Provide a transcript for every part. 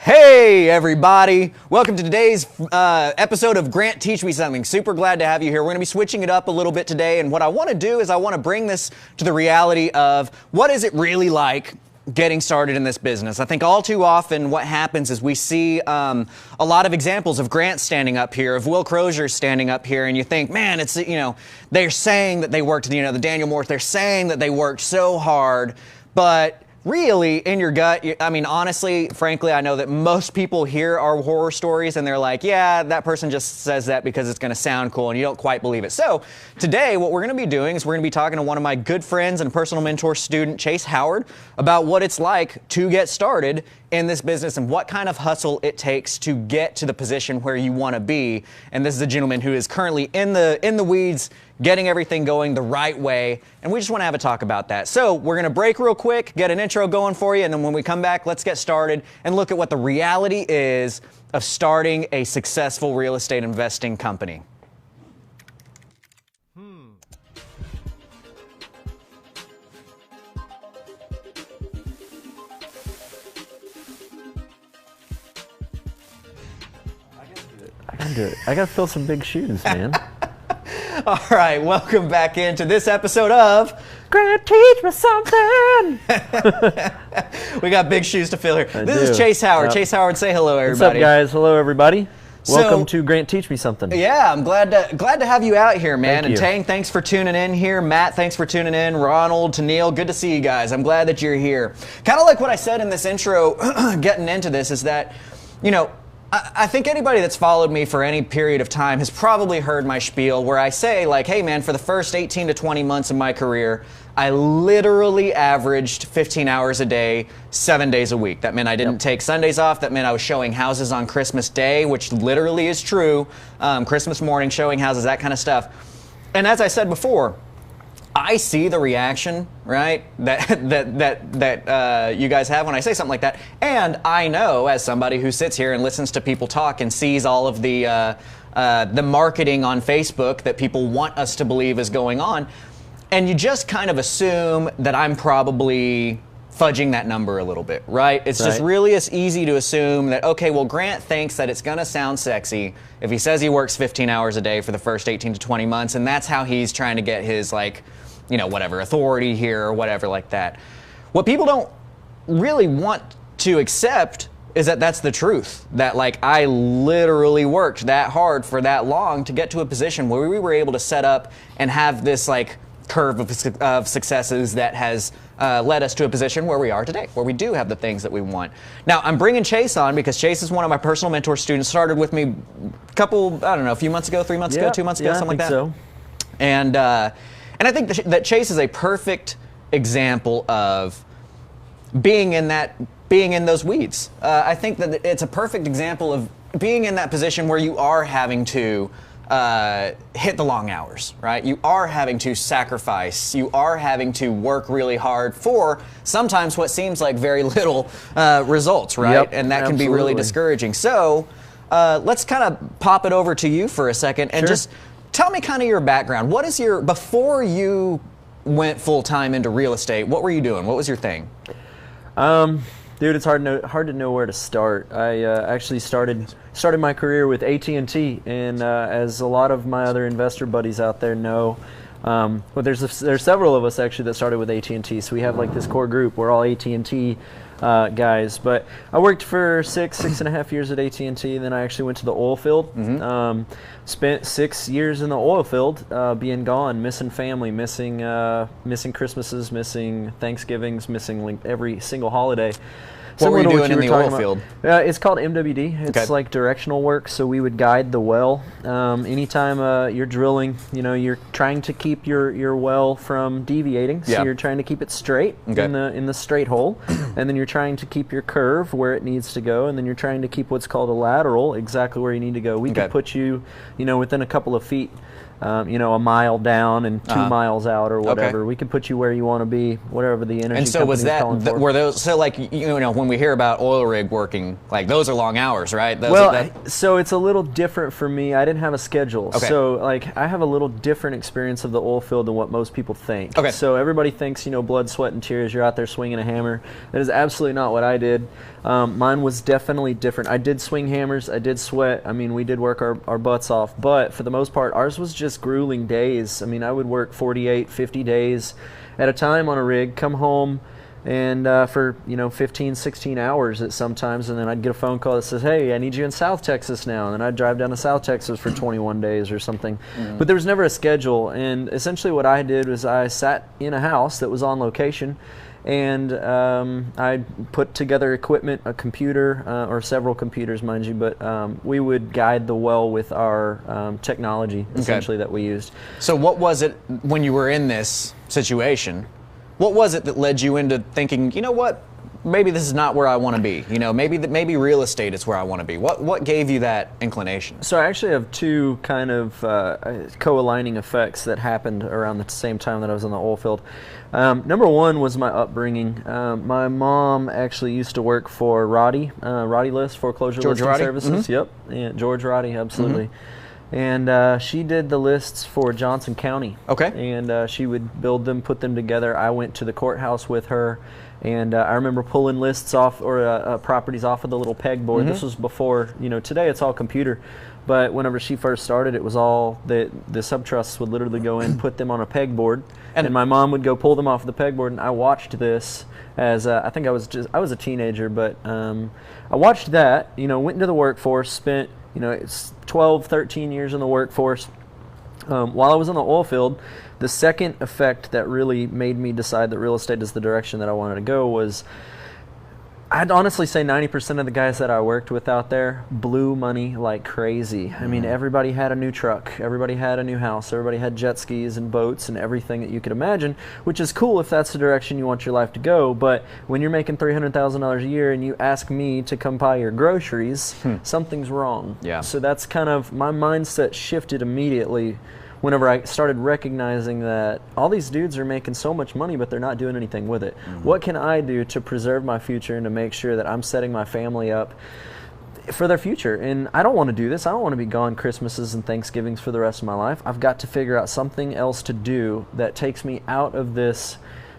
Hey everybody, welcome to today's episode of Grant Teach Me Something. Super glad to have you here. We're going to be switching it up a little bit today, and what I want to do is I want to bring this to the reality of what is it really like getting started in this business. I think all too often what happens is we see a lot of examples of Grant standing up here, of Will Crozier standing up here, and you think, man, it's, they're saying that they worked, the Daniel Moore, they're saying that they worked so hard, but really, in your gut, honestly, frankly, I know that most people hear our horror stories and they're like, yeah, that person just says that because it's going to sound cool, and you don't quite believe it. So today, what we're going to be doing is we're going to be talking to one of my good friends and a personal mentor student, Chase Howard, about what it's like to get started in this business and what kind of hustle it takes to get to the position where you want to be. And this is a gentleman who is currently in the weeds, getting everything going the right way, and we just want to have a talk about that. So we're going to break real quick, get an intro going for you, and then when we come back, let's get started and look at what the reality is of starting a successful real estate investing company. I gotta fill some big shoes, man. All right, welcome back into this episode of Grant, teach me something. We got big shoes to fill here. This is Chase Howard. Yep. Chase Howard, say hello, everybody. What's up, guys? Hello, everybody. Welcome So, to Grant, teach me something. Yeah, I'm glad to have you out here, man. Thank And you. Tang, thanks for tuning in here. Matt, thanks for tuning in. Ronald, Tennille, good to see you guys. I'm glad that you're here. Kind of like what I said in this intro, getting into this, is that, I think anybody that's followed me for any period of time has probably heard my spiel where I say, like, hey man, for the first 18 to 20 months of my career, I literally averaged 15 hours a day, 7 days a week. That meant I didn't take Sundays off. That meant I was showing houses on Christmas Day, which literally is true. Christmas morning, showing houses, that kind of stuff. And as I said before, I see the reaction, right, that you guys have when I say something like that, and I know, as somebody who sits here and listens to people talk and sees all of the marketing on Facebook that people want us to believe is going on, and you just kind of assume that I'm probably fudging that number a little bit, right? It's just really as easy to assume that, okay, well, Grant thinks that it's going to sound sexy if he says he works 15 hours a day for the first 18 to 20 months, and that's how he's trying to get his, whatever, authority here or whatever like that. What people don't really want to accept is that that's the truth. That, I literally worked that hard for that long to get to a position where we were able to set up and have this, curve of successes that has led us to a position where we are today, where we do have the things that we want. Now, I'm bringing Chase on because Chase is one of my personal mentor students, started with me a few months ago, 3 months ago, 2 months ago, something like that. So. And I think that Chase is a perfect example of being in those weeds. I think that it's a perfect example of being in that position where you are having to hit the long hours, right? You are having to sacrifice. You are having to work really hard for sometimes what seems like very little results, right? Yep, and that can be really discouraging. So let's kind of pop it over to you for a second and just tell me kind of your background. What is before you went full-time into real estate, what were you doing? What was your thing? Dude, it's hard to know where to start. I actually started my career with AT&T, and as a lot of my other investor buddies out there know, there's several of us actually that started with AT&T. So we have this core group. We're all AT&T guys. But I worked for six and a half years at AT&T, and then I actually went to the oil field. Spent 6 years in the oil field, being gone, missing family, missing Christmases, missing Thanksgivings, missing every single holiday. What were you doing in the oil field? It's called MWD. It's like directional work, so we would guide the well. Anytime you're drilling, you're trying to keep your well from deviating, so you're trying to keep it straight in the straight hole, and then you're trying to keep your curve where it needs to go, and then you're trying to keep what's called a lateral exactly where you need to go. We could put you, within a couple of feet. A mile down and 2 miles out or whatever. We can put you where you want to be, whatever the energy. And so was that, were those, when we hear about oil rig working, those are long hours, right? So it's a little different for me. I didn't have a schedule. So I have a little different experience of the oil field than what most people think. So everybody thinks, blood, sweat, and tears, you're out there swinging a hammer. That is absolutely not what I did. Mine was definitely different. I did swing hammers. I did sweat. I mean, we did work our butts off. But for the most part, ours was just grueling days. I mean, I would work 48, 50 days at a time on a rig, come home, and for 15, 16 hours at sometimes, and then I'd get a phone call that says, hey, I need you in South Texas now, and then I'd drive down to South Texas for 21 days or something. But there was never a schedule, and essentially what I did was I sat in a house that was on location, and I put together equipment, a computer, or several computers, mind you, but we would guide the well with our technology, essentially, that we used. So what was it when you were in this situation? What was it that led you into thinking, you know what, maybe this is not where I want to be? Maybe real estate is where I want to be. What gave you that inclination? So I actually have two kind of co-aligning effects that happened around the same time that I was in the oil field. Number one was my upbringing. My mom actually used to work for Roddy List, foreclosure listing services. Yep, yeah, George Roddy, absolutely. And she did the lists for Johnson County. Okay. And she would build them, put them together. I went to the courthouse with her, and I remember pulling lists off, or properties off of the little pegboard. This was before, today it's all computer. But whenever she first started, it was all the subtrusts would literally go in, put them on a pegboard, and my mom would go pull them off the pegboard. And I watched this as I think I was a teenager, but I watched that. Went into the workforce, spent it's 12, 13 years in the workforce. While I was in the oil field, the second effect that really made me decide that real estate is the direction that I wanted to go was, I'd honestly say 90% of the guys that I worked with out there blew money like crazy. I mean, everybody had a new truck, everybody had a new house, everybody had jet skis and boats and everything that you could imagine, which is cool if that's the direction you want your life to go. But when you're making $300,000 a year and you ask me to come buy your groceries, something's wrong. Yeah. So that's kind of, my mindset shifted immediately whenever I started recognizing that all these dudes are making so much money, but they're not doing anything with it. What can I do to preserve my future and to make sure that I'm setting my family up for their future? And I don't want to do this. I don't want to be gone Christmases and Thanksgivings for the rest of my life. I've got to figure out something else to do that takes me out of this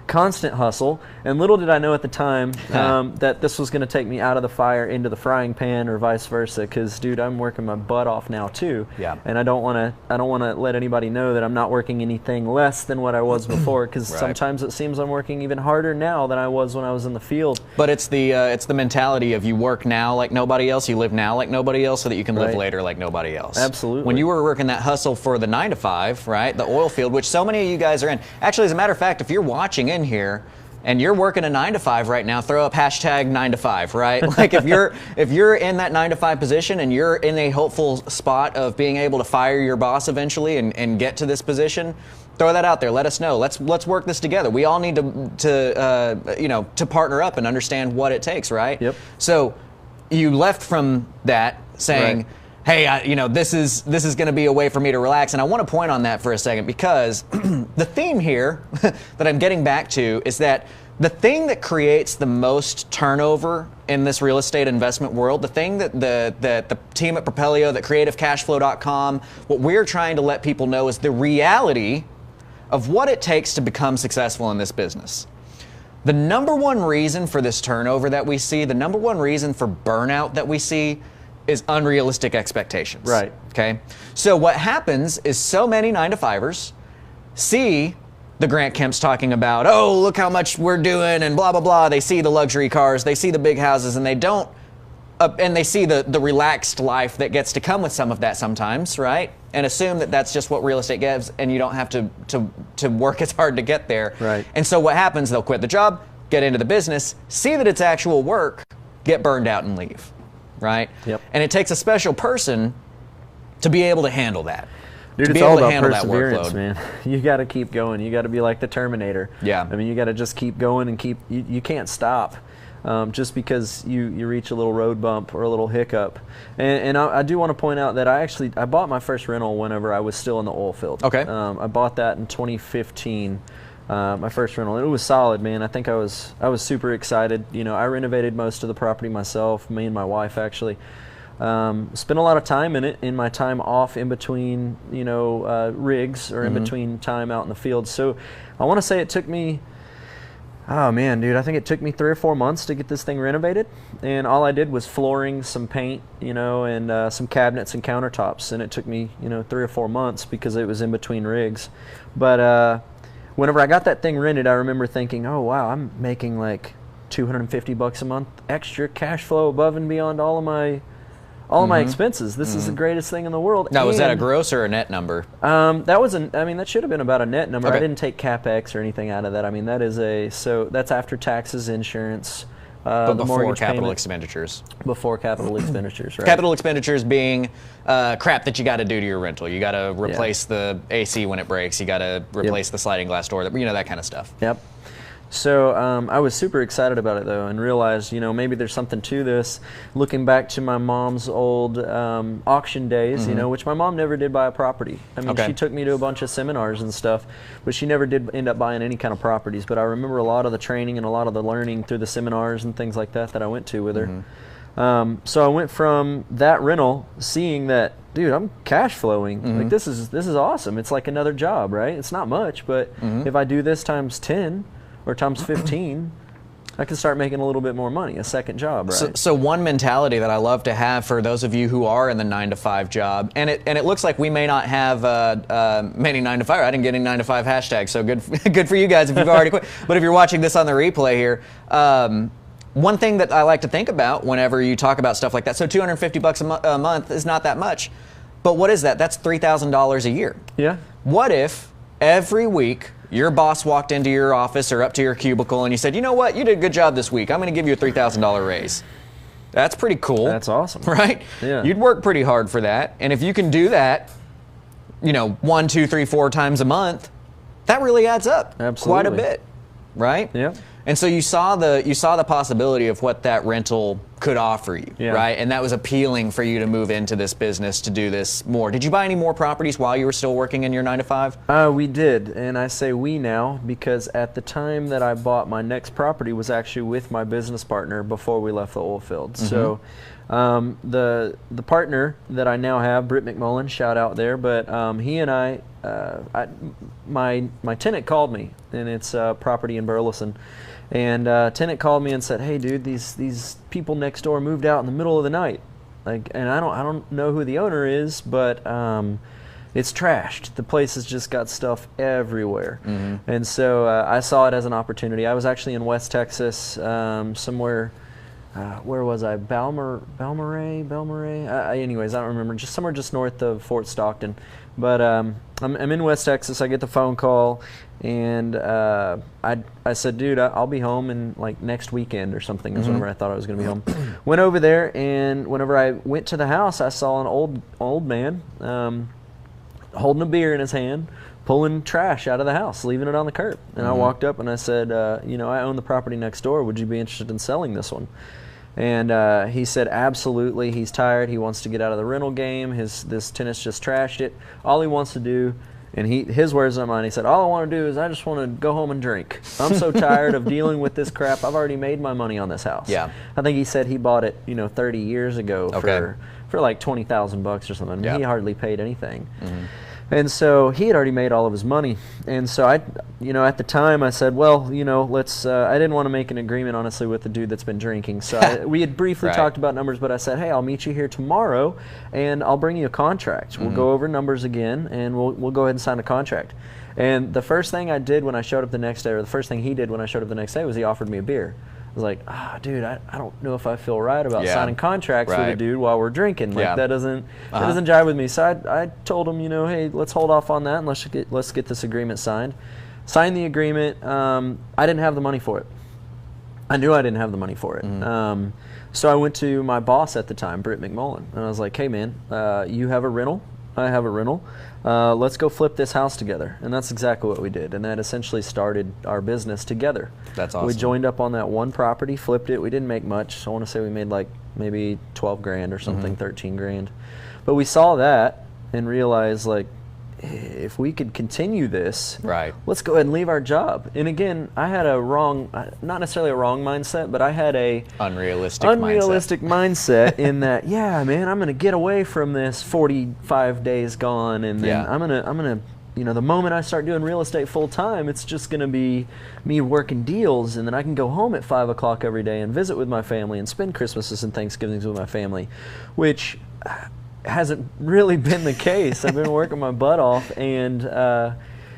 constant hustle. And little did I know at the time that this was going to take me out of the fire into the frying pan, or vice versa. Because, dude, I'm working my butt off now too. Yeah. And I don't want to let anybody know that I'm not working anything less than what I was before. Because sometimes it seems I'm working even harder now than I was when I was in the field. But it's the mentality of you work now like nobody else, you live now like nobody else, so that you can live later like nobody else. Absolutely. When you were working that hustle for the 9 to 5, right, the oil field, which so many of you guys are in. Actually, as a matter of fact, if you're watching in here and you're working a 9 to 5 right now, throw up hashtag 9 to 5, right? Like if you're in that 9 to 5 position and you're in a hopeful spot of being able to fire your boss eventually and get to this position, throw that out there. Let us know. Let's work this together. We all need to partner up and understand what it takes, right? Yep. So you left from that saying, hey, this is going to be a way for me to relax. And I want to point on that for a second, because the theme here that I'm getting back to is that the thing that creates the most turnover in this real estate investment world, the thing that the team at Propelio, that CreativeCashFlow.com, what we're trying to let people know is the reality of what it takes to become successful in this business. The number one reason for this turnover that we see, the number one reason for burnout that we see, is unrealistic expectations. Right. Okay. So what happens is so many 9 to 5ers see the Grant Kemps talking about, oh, look how much we're doing and blah, blah, blah. They see the luxury cars, they see the big houses, and they don't, and they see the relaxed life that gets to come with some of that sometimes, right? And assume that that's just what real estate gives, and you don't have to work as hard to get there. Right. And so what happens, they'll quit the job, get into the business, see that it's actual work, get burned out and leave. Right? Yep. And it takes a special person to be able to handle that. Dude, it's all about perseverance, man. You got to keep going. You got to be like the Terminator. Yeah. I mean, you got to just keep going and keep. You can't stop just because you reach a little road bump or a little hiccup. And I do want to point out that I bought my first rental whenever I was still in the oil field. Okay. I bought that in 2015. My first rental. It was solid, man. I think I was super excited. I renovated most of the property myself, me and my wife actually. Spent a lot of time in it in my time off in between, rigs, or in between time out in the field. So I want to say it took me Oh man, dude, I think it took me 3 or 4 months to get this thing renovated, and all I did was flooring, some paint, and some cabinets and countertops, and it took me, 3 or 4 months because it was in between rigs. But whenever I got that thing rented, I remember thinking, oh wow, I'm making like $250 a month extra cash flow above and beyond all of my expenses. This is the greatest thing in the world. Now, was that a gross or a net number? That should have been about a net number. Okay. I didn't take CapEx or anything out of that. I mean, that's after taxes, insurance, But the before mortgage capital payment. expenditures. Before capital expenditures, right? Capital expenditures being crap that you got to do to your rental. You got to replace the AC when it breaks. You got to replace the sliding glass door. That kind of stuff. Yep. So I was super excited about it though, and realized maybe there's something to this. Looking back to my mom's old auction days, which my mom never did buy a property. I mean, she took me to a bunch of seminars and stuff, but she never did end up buying any kind of properties. But I remember a lot of the training and a lot of the learning through the seminars and things like that I went to with her. So I went from that rental, seeing that, dude, I'm cash flowing. Like this is awesome. It's like another job, right? It's not much, but if I do this times 10 or times 15, I can start making a little bit more money, a second job, right? So one mentality that I love to have for those of you who are in the 9-to-5 job, and it looks like we may not have many 9-to-5. I didn't get any 9-to-5 hashtags, so good for you guys if you've already quit. But if you're watching this on the replay here, one thing that I like to think about whenever you talk about stuff like that, so $250 a month is not that much, but what is that? That's $3,000 a year. Yeah. What if every week your boss walked into your office or up to your cubicle and you said, you know what, you did a good job this week. I'm going to give you a $3,000 raise. That's pretty cool. That's awesome. Right? Yeah. You'd work pretty hard for that. And if you can do that, 1, 2, 3, 4 times a month, that really adds up. Absolutely. Quite a bit. Right? Yep. And so you saw the possibility of what that rental could offer you, right? And that was appealing for you to move into this business to do this more. Did you buy any more properties while you were still working in your 9-to-5? We did, and I say we now because at the time that I bought my next property was actually with my business partner before we left the oil field. So the partner that I now have, Britt McMullen, shout out there, but he and my tenant called me, and it's property in Burleson. And tenant called me and said, "Hey, dude, these people next door moved out in the middle of the night. And I don't know who the owner is, but it's trashed. The place has just got stuff everywhere." And so I saw it as an opportunity. I was actually in West Texas, somewhere. Where was I? Balmorhea? Anyways, I don't remember. Just somewhere just north of Fort Stockton. But I'm in West Texas. I get the phone call, and I said, "Dude, I'll be home in like next weekend or something." Is whenever I thought I was going to be home. Went over there, and whenever I went to the house, I saw an old man holding a beer in his hand, pulling trash out of the house, leaving it on the curb. And I walked up and I said, I own the property next door. Would you be interested in selling this one? And he said, absolutely. He's tired. He wants to get out of the rental game. This tenant's just trashed it. All he wants to do, and his words, not mine, he said, all I want to do is I just want to go home and drink. I'm so tired of dealing with this crap. I've already made my money on this house. Yeah. I think he said he bought it, 30 years ago for like $20,000 or something. Yeah. He hardly paid anything. And so he had already made all of his money. And so I, at the time I said, well, let's, I didn't want to make an agreement, honestly, with the dude that's been drinking. So we had briefly talked about numbers, but I said, hey, I'll meet you here tomorrow and I'll bring you a contract. We'll go over numbers again and we'll go ahead and sign a contract. And the first thing I did when I showed up the next day, or the first thing he did when I showed up the next day, was he offered me a beer. I was like, dude, I don't know if I feel right about signing contracts with a dude while we're drinking. Like that doesn't jive with me. So I told him, hey, let's hold off on that and let's get this agreement signed. Signed the agreement. I didn't have the money for it. I knew I didn't have the money for it. So I went to my boss at the time, Britt McMullen, and I was like, hey man, you have a rental. I have a rental. Let's go flip this house together. And that's exactly what we did. And that essentially started our business together. That's awesome. We joined up on that one property, flipped it. We didn't make much. I want to say we made like maybe 12 grand or something, 13 grand. But we saw that and realized, like, if we could continue this, let's go ahead and leave our job. And again, I had a wrong, not necessarily a wrong mindset, but I had a unrealistic mindset in that, yeah, man, I'm going to get away from this 45 days gone, and then I'm gonna the moment I start doing real estate full time, it's just going to be me working deals, and then I can go home at 5 o'clock every day and visit with my family and spend Christmases and Thanksgivings with my family, which hasn't really been the case. I've been working my butt off, and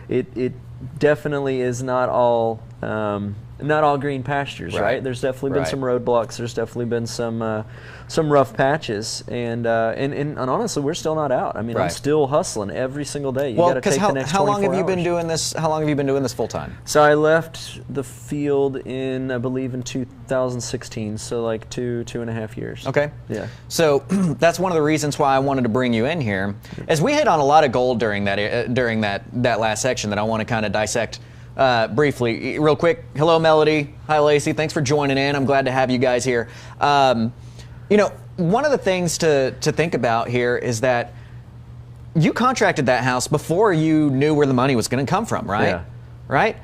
it definitely is not all green pastures, right? There's definitely been some roadblocks. There's definitely been some rough patches, and honestly, we're still not out. I mean, I'm still hustling every single day. You got to take the next 24 hours. How long have you been doing this? How long have you been doing this full time? So I left the field in, I believe, in 2016. So like 2.5 years. Okay. Yeah. So that's one of the reasons why I wanted to bring you in here, as we hit on a lot of gold during that last section that I want to kind of dissect. Briefly, real quick. Hello, Melody. Hi, Lacey. Thanks for joining in. I'm glad to have you guys here. One of the things to think about here is that you contracted that house before you knew where the money was going to come from, right? Yeah. Right?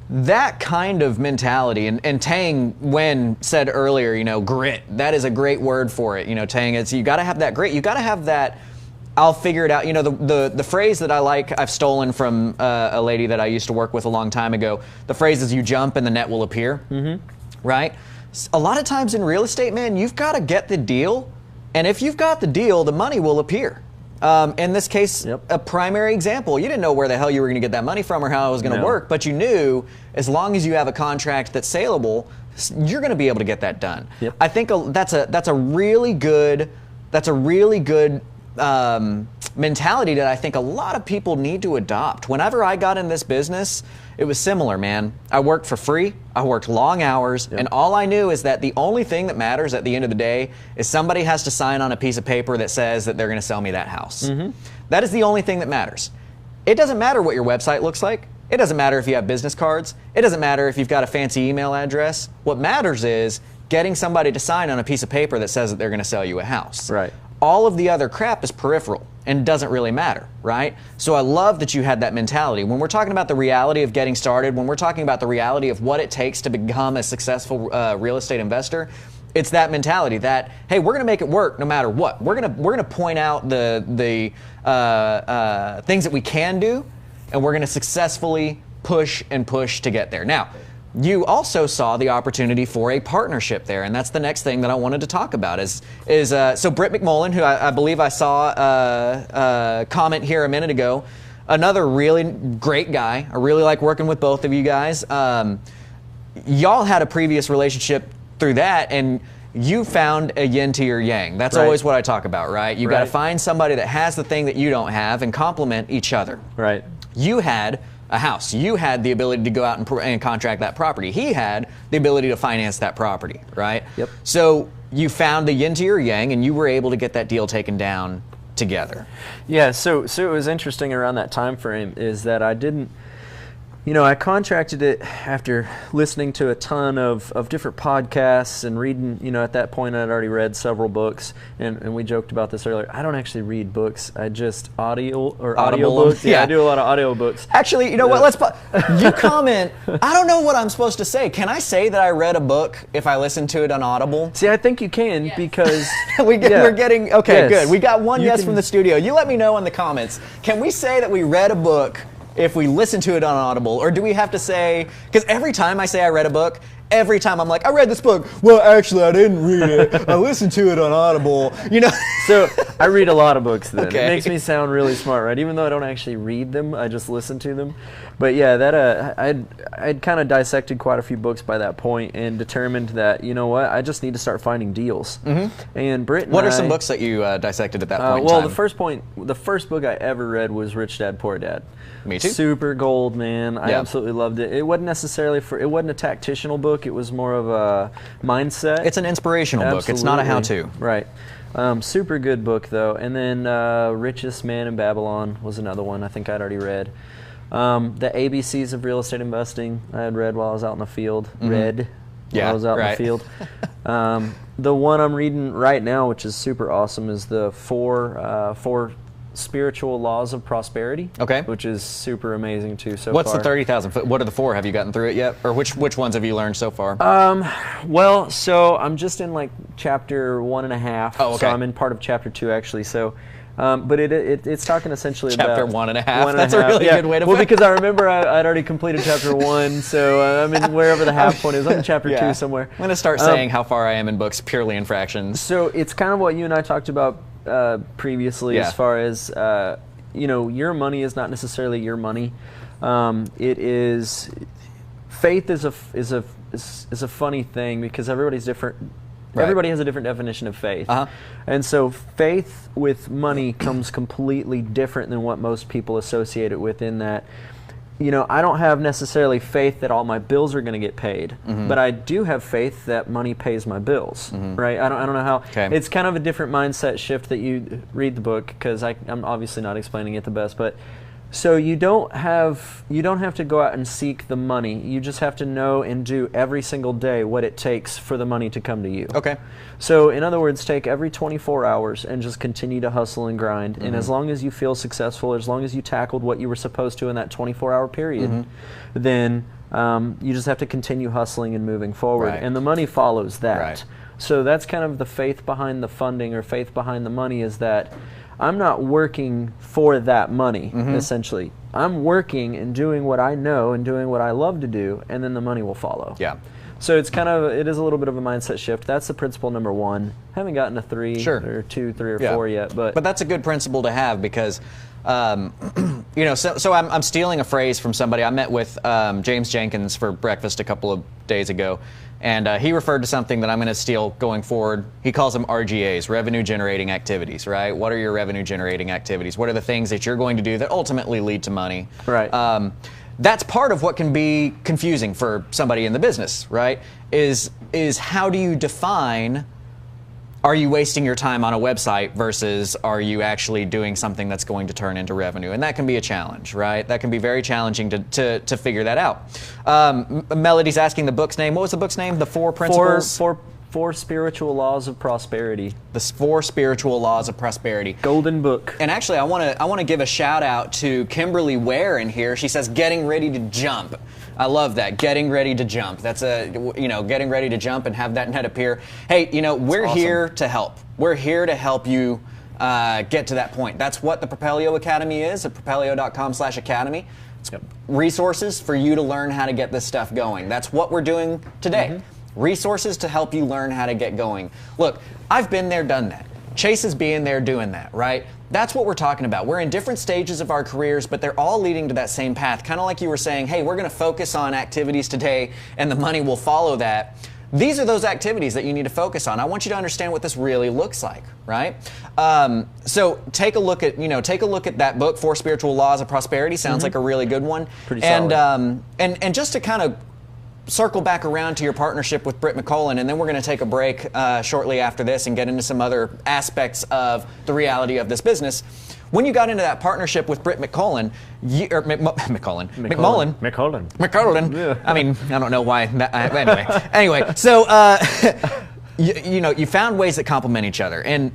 That kind of mentality, and Tang Wen said earlier, grit. That is a great word for it. Tang, it's you got to have that grit. You got to have that. I'll figure it out. The phrase that I like, I've stolen from a lady that I used to work with a long time ago. The phrase is, you jump and the net will appear, right? A lot of times in real estate, man, you've got to get the deal. And if you've got the deal, the money will appear. In this case, a primary example, you didn't know where the hell you were going to get that money from or how it was going to work, but you knew as long as you have a contract that's saleable, you're going to be able to get that done. I think that's a really good mentality that I think a lot of people need to adopt. Whenever I got in this business, it was similar, man. I worked for free, I worked long hours, and all I knew is that the only thing that matters at the end of the day is somebody has to sign on a piece of paper that says that they're going to sell me that house. That is the only thing that matters. It doesn't matter what your website looks like. It doesn't matter if you have business cards. It doesn't matter if you've got a fancy email address. What matters is getting somebody to sign on a piece of paper that says that they're going to sell you a house. Right. All of the other crap is peripheral and doesn't really matter, right? So I love that you had that mentality. When we're talking about the reality of getting started, when we're talking about the reality of what it takes to become a successful real estate investor, it's that mentality that, hey, we're going to make it work no matter what. We're going to point out the things that we can do, and we're going to successfully push to get there. Now, you also saw the opportunity for a partnership there, and that's the next thing that I wanted to talk about. So Britt McMullen, who I believe I saw comment here a minute ago, another really great guy. I really like working with both of you guys. Y'all had a previous relationship through that, and you found a yin to your yang. That's always what I talk about, right? You got to find somebody that has the thing that you don't have and complement each other. Right. You had a house. You had the ability to go out and contract that property. He had the ability to finance that property, right? Yep. So you found the yin to your yang, and you were able to get that deal taken down together. Yeah, so it was interesting around that time frame is that I didn't, I contracted it after listening to a ton of different podcasts and reading, at that point I'd already read several books, and we joked about this earlier. I don't actually read books. I just audio books. Yeah, I do a lot of audio books. Actually, you know what? You comment, I don't know what I'm supposed to say. Can I say that I read a book if I listen to it on Audible? See, I think you can because... We're getting, okay, good. We got one yes from the studio. You let me know in the comments. Can we say that we read a book if we listen to it on Audible, or do we have to say, because every time I say I read a book, every time I'm like, I read this book. Well, actually, I didn't read it. I listened to it on Audible. So I read a lot of books then. Okay. It makes me sound really smart, right? Even though I don't actually read them, I just listen to them. But yeah, that I'd kind of dissected quite a few books by that point and determined that, you know what, I just need to start finding deals. And Britt and What are some books that you dissected at that point in well, time? the first book I ever read was Rich Dad, Poor Dad. Me too. Super gold, man. I absolutely loved it. It wasn't necessarily it wasn't a tactical book. It was more of a mindset. It's an inspirational book. It's not a how-to. Right. Super good book, though. And then Richest Man in Babylon was another one I think I'd already read. The ABCs of Real Estate Investing I had read while I was out in the field. While I was out in the field. The one I'm reading right now, which is super awesome, is the four Spiritual Laws of Prosperity. Okay. Which is super amazing too so What's far. the 30,000 foot? What are the four? Have you gotten through it yet? Or which ones have you learned so far? Well, so I'm just in like chapter 1.5. Oh, okay. So I'm in part of chapter 2 actually. So But it's talking essentially chapter about 1.5. That's a really good way to put it. Well, because I remember I'd already completed chapter 1, so I'm in wherever the half point is. I'm in chapter 2 somewhere. I'm going to start saying how far I am in books purely in fractions. So it's kind of what you and I talked about previously, as far as your money is not necessarily your money. It is faith is a funny thing because everybody's different. Right. Everybody has a different definition of faith. And so faith with money comes completely different than what most people associate it with, in that, I don't have necessarily faith that all my bills are going to get paid, but I do have faith that money pays my bills, right? I don't know how. It's kind of a different mindset shift that you read the book, because I'm obviously not explaining it the best, but so you don't have to go out and seek the money. You just have to know and do every single day what it takes for the money to come to you. So in other words, take every 24 hours and just continue to hustle and grind. And as long as you feel successful, as long as you tackled what you were supposed to in that 24-hour period, then you just have to continue hustling and moving forward. And the money follows that. So that's kind of the faith behind the funding, or faith behind the money, is that I'm not working for that money, essentially. I'm working and doing what I know and doing what I love to do, and then the money will follow. So it is a little bit of a mindset shift. That's the principle number 1. Haven't gotten to 3 or 2, 3 or 4 yet, but that's a good principle to have, because so I'm stealing a phrase from somebody. I met with James Jenkins for breakfast a couple of days ago, and he referred to something that I'm going to steal going forward. He calls them RGAs, revenue generating activities, right? What are your revenue generating activities? What are the things that you're going to do that ultimately lead to money? That's part of what can be confusing for somebody in the business, right? Is how do you define, are you wasting your time on a website versus are you actually doing something that's going to turn into revenue? And that can be a challenge, right? That can be very challenging to figure that out. Melody's asking the book's name. What was the book's name? The 4 Principles? Four Spiritual Laws of Prosperity. The 4 Spiritual Laws of Prosperity. Golden book. And actually, I want to give a shout out to Kimberly Ware in here. She says, "Getting ready to jump." I love that. Getting ready to jump. That's getting ready to jump and have that net appear. Hey, we're here to help. We're here to help you get to that point. That's what the Propelio Academy is, at propelio.com/academy. It's resources for you to learn how to get this stuff going. That's what we're doing today. Resources to help you learn how to get going. Look, I've been there, done that. Chase is being there, doing that, right? That's what we're talking about. We're in different stages of our careers, but they're all leading to that same path. Kind of like you were saying, hey, we're going to focus on activities today, and the money will follow that. These are those activities that you need to focus on. I want you to understand what this really looks like, right? So take a look at that book, 4 Spiritual Laws of Prosperity. Sounds like a really good one. Pretty solid. And just to kind of circle back around to your partnership with Britt McCullen, and then we're going to take a break shortly after this and get into some other aspects of the reality of this business. When you got into that partnership with Britt McCullen, McCullen. Yeah. I mean, I don't know why. Anyway, so you found ways that complement each other, and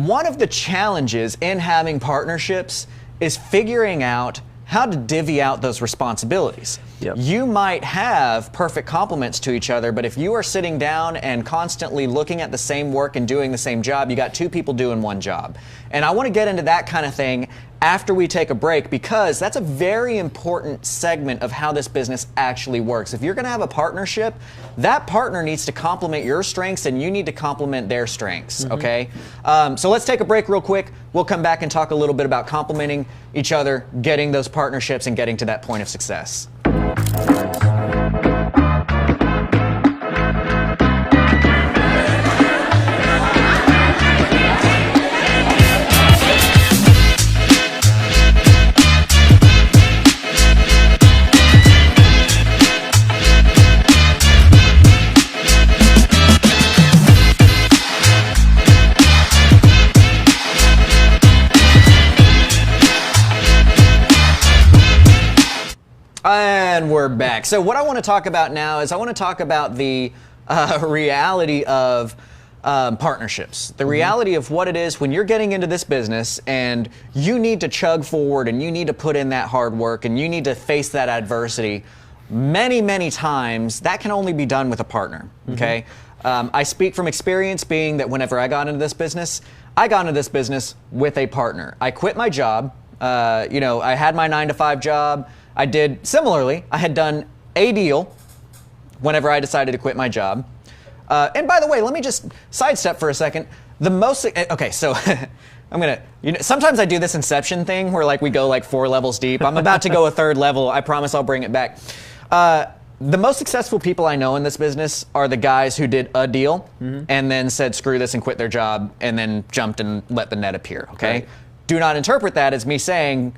one of the challenges in having partnerships is figuring out how to divvy out those responsibilities. You might have perfect complements to each other, but if you are sitting down and constantly looking at the same work and doing the same job, you got 2 people doing one job. And I want to get into that kind of thing after we take a break, because that's a very important segment of how this business actually works. If you're going to have a partnership, that partner needs to complement your strengths and you need to complement their strengths, okay? So let's take a break real quick. We'll come back and talk a little bit about complementing each other, getting those partnerships, and getting to that point of success. And we're back. So what I want to talk about now is I want to talk about the reality of partnerships. The reality of what it is when you're getting into this business and you need to chug forward and you need to put in that hard work and you need to face that adversity. Many, many times that can only be done with a partner, okay? I speak from experience, being that whenever I got into this business, I got into this business with a partner. I quit my job. I had my 9-to-5 job. I did similarly. I had done a deal whenever I decided to quit my job. And by the way, let me just sidestep for a second. Okay, so sometimes I do this Inception thing where like we go like 4 levels deep. I'm about to go a 3rd level. I promise I'll bring it back. The most successful people I know in this business are the guys who did a deal and then said screw this and quit their job and then jumped and let the net appear, okay? Right. Do not interpret that as me saying,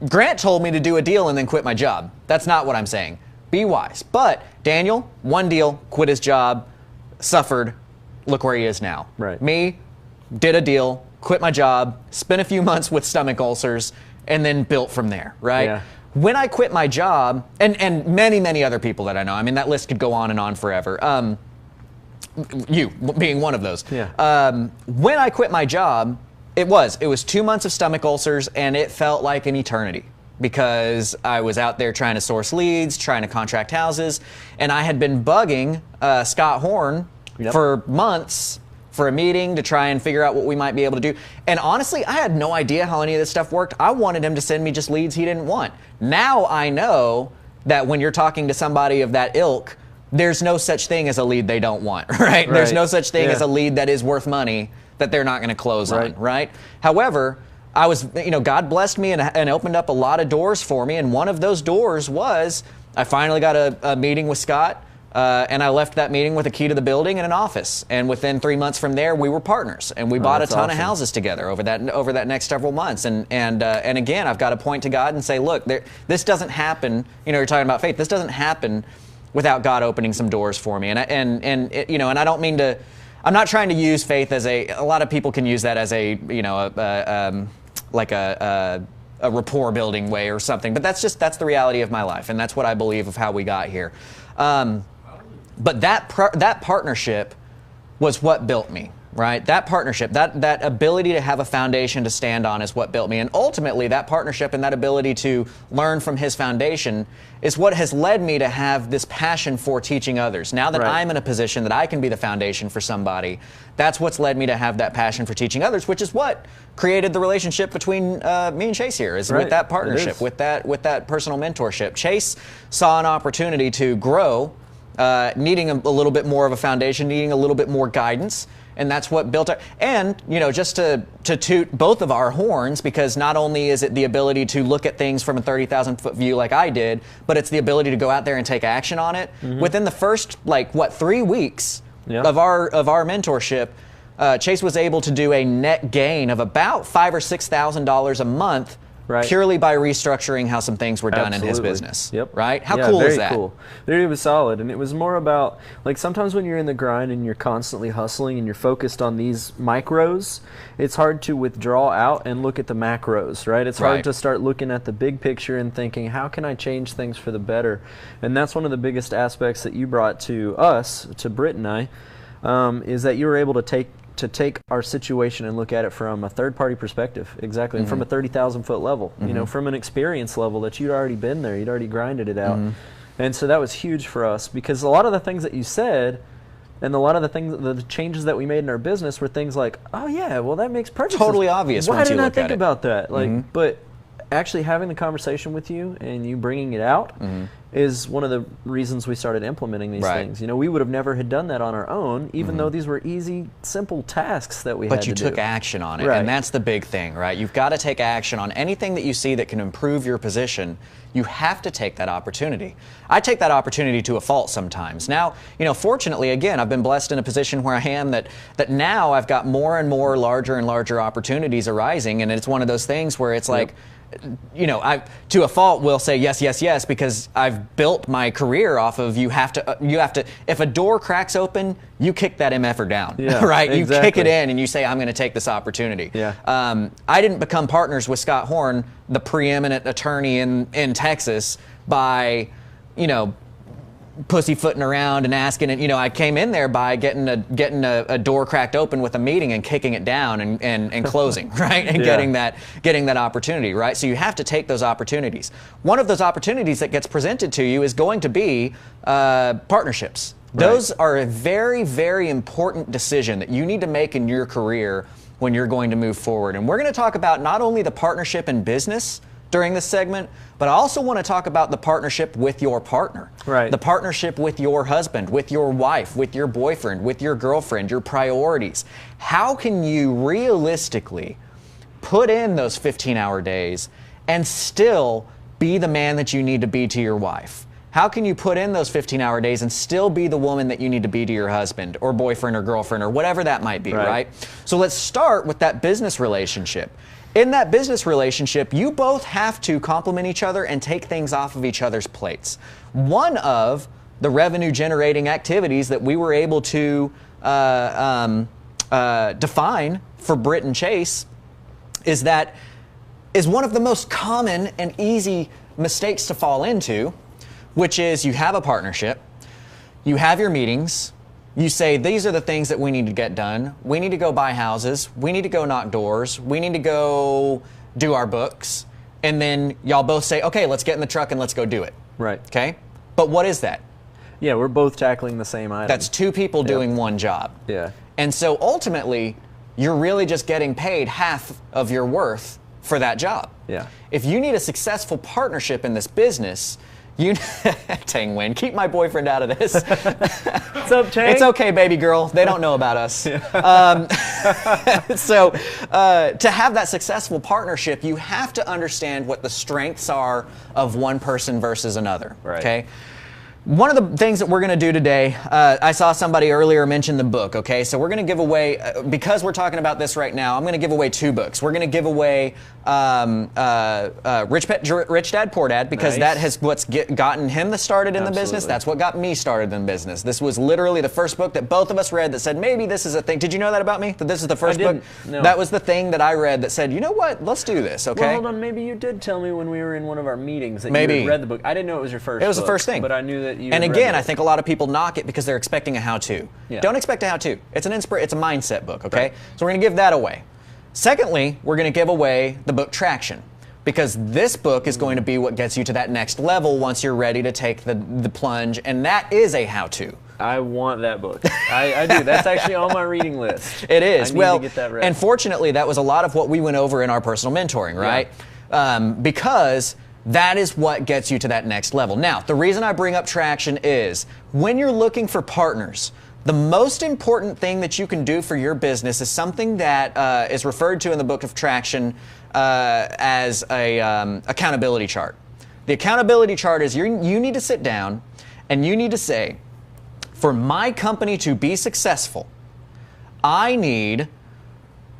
Grant told me to do a deal and then quit my job. That's not what I'm saying. Be wise. But Daniel, one deal, quit his job, suffered, look where he is now. Right. Me, did a deal, quit my job, spent a few months with stomach ulcers, and then built from there, right? Yeah. When I quit my job, and many, many other people that I know, I mean, that list could go on and on forever. You being one of those. Yeah. When I quit my job, it was 2 months of stomach ulcers, and it felt like an eternity because I was out there trying to source leads, trying to contract houses, and I had been bugging Scott Horn for months for a meeting to try and figure out what we might be able to do. And honestly, I had no idea how any of this stuff worked. I wanted him to send me just leads he didn't want. Now I know that when you're talking to somebody of that ilk, there's no such thing as a lead they don't want, right? There's no such thing as a lead that is worth money that they're not going to close on, right? However, I was, God blessed me and opened up a lot of doors for me. And one of those doors was I finally got a meeting with Scott. And I left that meeting with a key to the building and an office. And within 3 months from there, we were partners, and we bought a ton of houses together over that next several months. And again, I've got to point to God and say, look, this doesn't happen. You're talking about faith. This doesn't happen without God opening some doors for me. And I don't mean to. I'm not trying to use faith as a lot of people can use that as a rapport building way or something. But that's the reality of my life, and that's what I believe of how we got here. But that partnership was what built me, right? That partnership, that ability to have a foundation to stand on is what built me. And ultimately, that partnership and that ability to learn from his foundation is what has led me to have this passion for teaching others. Now that I'm in a position that I can be the foundation for somebody, that's what's led me to have that passion for teaching others, which is what created the relationship between me and Chase here, is with that partnership, with that personal mentorship. Chase saw an opportunity to grow, needing a little bit more of a foundation, needing a little bit more guidance, and that's what built it. And just to toot both of our horns, because not only is it the ability to look at things from a 30,000-foot view like I did, but it's the ability to go out there and take action on it. Within the first 3 weeks of our mentorship, Chase was able to do a net gain of about $5,000 or $6,000 a month. Purely by restructuring how some things were done in his business. Right? How cool is that? Cool. Dude, it was solid. And it was more about, sometimes when you're in the grind and you're constantly hustling and you're focused on these micros, it's hard to withdraw out and look at the macros, right? It's hard to start looking at the big picture and thinking, how can I change things for the better? And that's one of the biggest aspects that you brought to us, to Britt and I, is that you were able to take our situation and look at it from a third-party perspective, and from a 30,000-foot level, from an experience level that you'd already been there, you'd already grinded it out. And so that was huge for us, because a lot of the things that you said and a lot of the changes that we made in our business were things like, oh yeah, well that makes perfect sense. Totally obvious. Why didn't I think about that? But actually having the conversation with you and you bringing it out is one of the reasons we started implementing these things. We would have never had done that on our own, even though these were easy, simple tasks that we had to do. But you took action on it, and that's the big thing, right? You've got to take action on anything that you see that can improve your position. You have to take that opportunity. I take that opportunity to a fault sometimes. Now, fortunately, again, I've been blessed in a position where I am that now I've got more and more larger and larger opportunities arising, and it's one of those things where it's like, I to a fault will say yes, yes, yes, because I've built my career off of you have to. If a door cracks open, you kick that MFer down, right? You kick it in and you say, I'm going to take this opportunity. I didn't become partners with Scott Horn, the preeminent attorney in Texas, by pussyfooting around and asking it. I came in there by getting a door cracked open with a meeting and kicking it down and closing, right? And getting that opportunity, right? So you have to take those opportunities. One of those opportunities that gets presented to you is going to be partnerships. Those are a very, very important decision that you need to make in your career when you're going to move forward. And we're going to talk about not only the partnership in business during this segment, but I also want to talk about the partnership with your partner. Right. The partnership with your husband, with your wife, with your boyfriend, with your girlfriend, your priorities. How can you realistically put in those 15-hour days and still be the man that you need to be to your wife? How can you put in those 15-hour days and still be the woman that you need to be to your husband or boyfriend or girlfriend or whatever that might be, right? So let's start with that business relationship. In that business relationship, you both have to complement each other and take things off of each other's plates. One of the revenue-generating activities that we were able to define for Britt and Chase is one of the most common and easy mistakes to fall into, which is you have a partnership, you have your meetings, you say, these are the things that we need to get done. We need to go buy houses. We need to go knock doors. We need to go do our books. And then y'all both say, okay, let's get in the truck and let's go do it. Right. Okay? But what is that? Yeah, we're both tackling the same item. That's two people doing one job. Yeah. And so ultimately, you're really just getting paid half of your worth for that job. Yeah. If you need a successful partnership in this business, Tang Wen, keep my boyfriend out of this. What's up, Tang? It's okay, baby girl. They don't know about us. So to have that successful partnership, you have to understand what the strengths are of one person versus another. Right. Okay. One of the things that we're going to do today, I saw somebody earlier mention the book, okay? So we're going to give away, because we're talking about this right now, I'm going to give away 2 books. We're going to give away Rich Dad, Poor Dad, because that has what's gotten him started in the business. That's what got me started in business. This was literally the first book that both of us read that said, maybe this is a thing. Did you know that about me? That this is the first book? No. That was the thing that I read that said, you know what? Let's do this, okay? Well, hold on. Maybe you did tell me when we were in one of our meetings that Maybe. you had read the book. I didn't know it was your first book. It was the first thing. But I knew that you And had again, read I think a lot of people knock it because they're expecting a how-to. Yeah. Don't expect a how-to. It's it's a mindset book, okay? Right. So we're going to give that away. Secondly, we're going to give away the book Traction, because this book is going to be what gets you to that next level once you're ready to take the plunge, and that is a how-to. I want that book. I do. That's actually on my reading list. It is. I need to get that read. And fortunately, that was a lot of what we went over in our personal mentoring, right? Yeah. Because that is what gets you to that next level. Now, the reason I bring up Traction is when you're looking for partners, the most important thing that you can do for your business is something that is referred to in the book of Traction as a accountability chart. The accountability chart is you need to sit down and you need to say, for my company to be successful, I need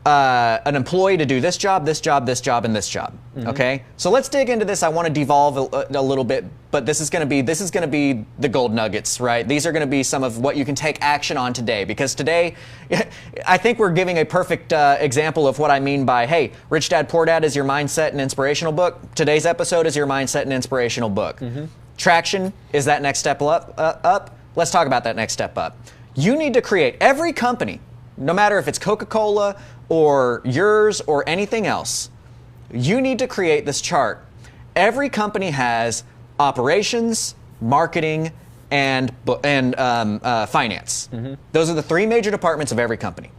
an employee to do this job, this job, this job, and this job. Mm-hmm. Okay, so let's dig into this. I want to devolve a little bit, but this is going to be the gold nuggets, right? These are going to be some of what you can take action on today, because today, I think we're giving a perfect example of what I mean by, hey, Rich Dad Poor Dad is your mindset and inspirational book. Today's episode is your mindset and inspirational book. Mm-hmm. Traction is that next step up. Let's talk about that next step up. You need to create every company, no matter if it's Coca-Cola or yours or anything else, you need to create this chart. Every company has operations, marketing, and finance. Mm-hmm. Those are the 3 major departments of every company.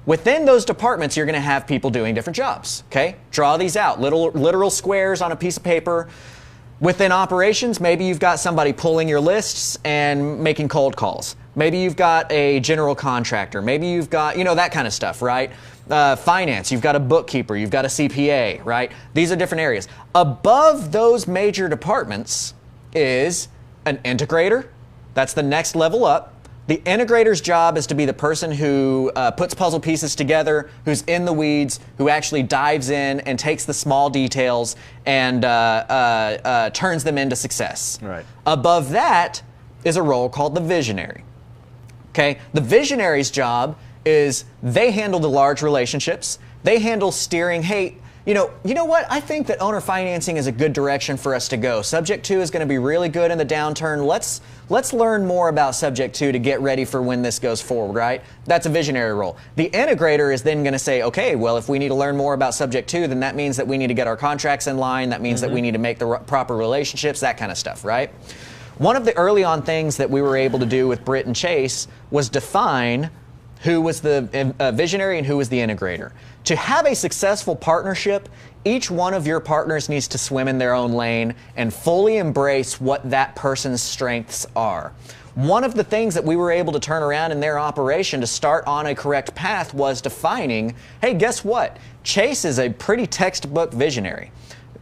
Within those departments, you're going to have people doing different jobs. Okay, draw these out, literal squares on a piece of paper. Within operations, maybe you've got somebody pulling your lists and making cold calls. Maybe you've got a general contractor. Maybe you've got, that kind of stuff, right? Finance, you've got a bookkeeper, you've got a CPA, right? These are different areas. Above those major departments is an integrator. That's the next level up. The integrator's job is to be the person who puts puzzle pieces together, who's in the weeds, who actually dives in and takes the small details and turns them into success. Right. Above that is a role called the visionary. Okay, the visionary's job is they handle the large relationships. They handle steering. Hey, you know what? I think that owner financing is a good direction for us to go. Subject 2 is going to be really good in the downturn. Let's learn more about Subject 2 to get ready for when this goes forward, right? That's a visionary role. The integrator is then going to say, okay, well, if we need to learn more about Subject 2, then that means that we need to get our contracts in line. That means that we need to make the proper relationships, that kind of stuff, right? One of the early on things that we were able to do with Britt and Chase was define who was the visionary and who was the integrator. To have a successful partnership, each one of your partners needs to swim in their own lane and fully embrace what that person's strengths are. One of the things that we were able to turn around in their operation to start on a correct path was defining, hey, guess what? Chase is a pretty textbook visionary.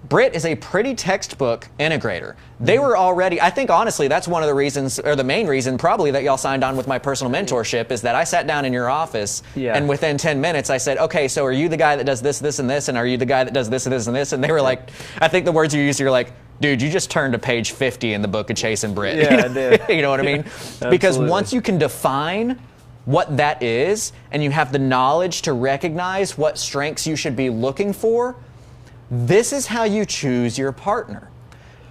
Britt is a pretty textbook integrator. They were already, I think honestly, that's one of the reasons, or the main reason probably, that y'all signed on with my personal mentorship, is that I sat down in your office and within 10 minutes I said, okay, so are you the guy that does this, this, and this, and are you the guy that does this, and this, and this? And they were like, I think the words you used, you're like, dude, you just turned to page 50 in the book of Chase and Britt. Yeah, I did. You know what I mean? Because once you can define what that is, and you have the knowledge to recognize what strengths you should be looking for, this is how you choose your partner.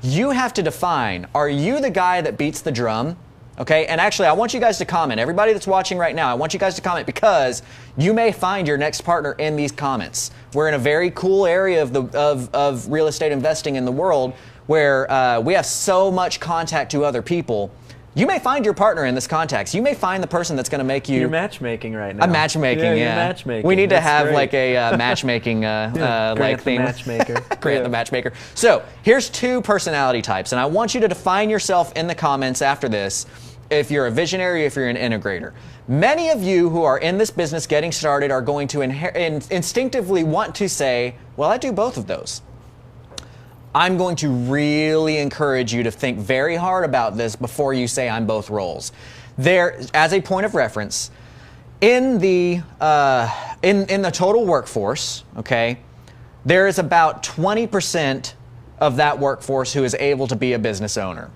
You have to define, are you the guy that beats the drum? Okay, and actually I want you guys to comment. Everybody that's watching right now, I want you guys to comment, because you may find your next partner in these comments. We're in a very cool area of real estate investing in the world where we have so much contact to other people. You may find your partner in this context. You may find the person that's going to make you... You're matchmaking right now. I'm matchmaking, You're matchmaking. We need to have great. like a matchmaking like thing. Matchmaker. Grant the matchmaker. So here's 2 personality types, and I want you to define yourself in the comments after this if you're a visionary, if you're an integrator. Many of you who are in this business getting started are going to instinctively want to say, well, I do both of those. I'm going to really encourage you to think very hard about this before you say I'm both roles. There, as a point of reference, in the total workforce, okay, there is about 20% of that workforce who is able to be a business owner.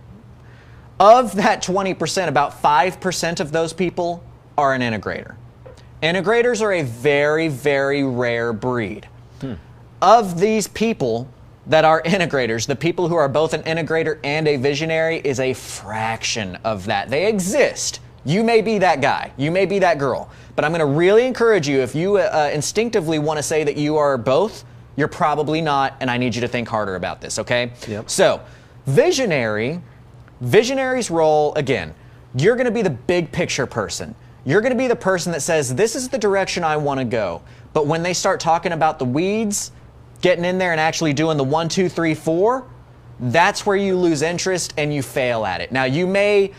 Of that 20%, about 5% of those people are an integrator. Integrators are a very, very rare breed. Of these people that are integrators, the people who are both an integrator and a visionary, is a fraction of that. They exist. You may be that guy. You may be that girl. But I'm going to really encourage you, if you instinctively want to say that you are both, you're probably not, and I need you to think harder about this, okay? Yep. So, visionary's role, again, you're going to be the big picture person. You're going to be the person that says, this is the direction I want to go. But when they start talking about the weeds, getting in there and actually doing the 1, 2, 3, 4, that's where you lose interest and you fail at it. Now you may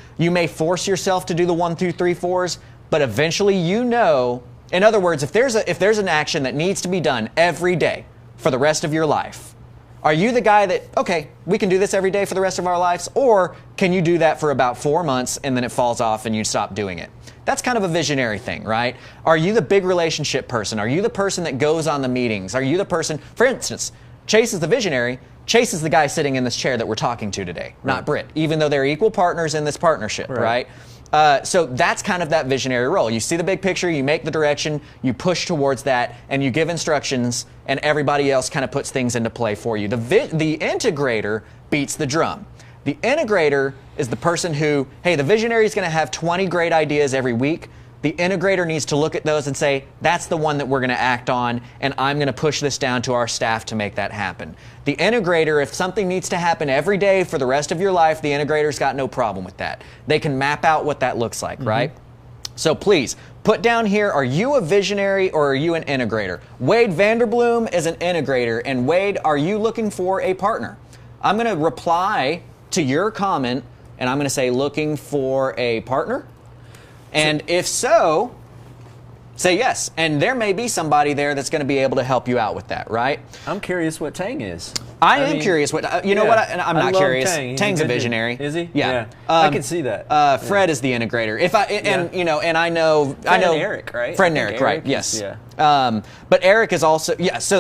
force yourself to do the 1, 2, 3, 4s, but eventually you know. In other words, if there's an action that needs to be done every day for the rest of your life, are you the guy that, okay, we can do this every day for the rest of our lives, or can you do that for about 4 months and then it falls off and you stop doing it? That's kind of a visionary thing, right? Are you the big relationship person? Are you the person that goes on the meetings? Are you the person, for instance, Chase is the visionary. Chase is the guy sitting in this chair that we're talking to today, not Britt, even though they're equal partners in this partnership, right? So that's kind of that visionary role. You see the big picture, you make the direction, you push towards that, and you give instructions, and everybody else kind of puts things into play for you. The integrator beats the drum. The integrator is the person who, hey, the visionary is going to have 20 great ideas every week. The integrator needs to look at those and say, that's the one that we're going to act on, and I'm going to push this down to our staff to make that happen. The integrator, if something needs to happen every day for the rest of your life, the integrator's got no problem with that. They can map out what that looks like, right? So please, put down here, are you a visionary or are you an integrator? Wade Vanderbloom is an integrator, and Wade, are you looking for a partner? I'm going to reply to your comment, and I'm going to say looking for a partner. And if so, say yes. And there may be somebody there that's going to be able to help you out with that, right? I'm curious what Tang is. I am curious what, you know what, I'm not curious. Tang. Tang's a visionary. Is he? Yeah. I can see that. Fred is the integrator. You know, and I know and Eric, right? Fred and Eric, right? Yes. But Eric is also, so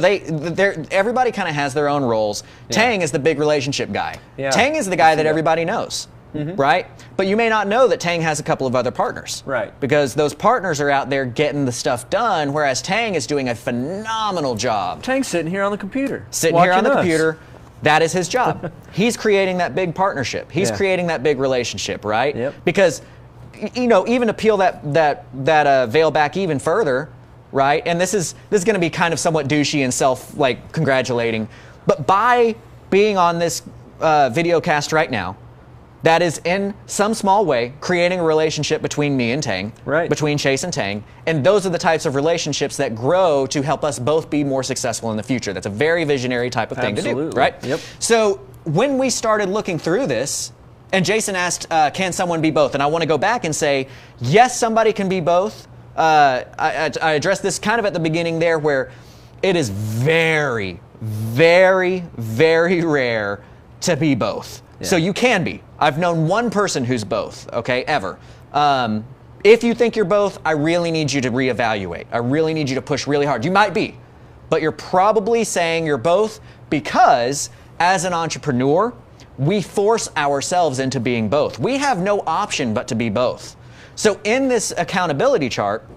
everybody kind of has their own roles. Tang is the big relationship guy. Tang is the guy that everybody knows. Right? But you may not know that Tang has a couple of other partners. Right. Because those partners are out there getting the stuff done, whereas Tang is doing a phenomenal job. Tang's sitting here on the computer. Computer. That is his job. He's creating that big partnership. He's creating that big relationship, right? Yep. Because, you know, even to peel that veil back even further, right? And this is going to be kind of somewhat douchey and congratulating. But by being on this video cast right now, that is in some small way creating a relationship between me and Tang, right, between Chase and Tang, and those are the types of relationships that grow to help us both be more successful in the future. That's a very visionary type of thing to do, right? Yep. So when we started looking through this, and Jason asked, can someone be both? And I want to go back and say, yes, somebody can be both. I addressed this kind of at the beginning there, where it is very, very, very rare to be both. Yeah. So you can be. I've known one person who's both, okay, ever. If you think you're both, I really need you to reevaluate. I really need you to push really hard. You might be, but you're probably saying you're both because as an entrepreneur, we force ourselves into being both. We have no option but to be both. So in this accountability chart,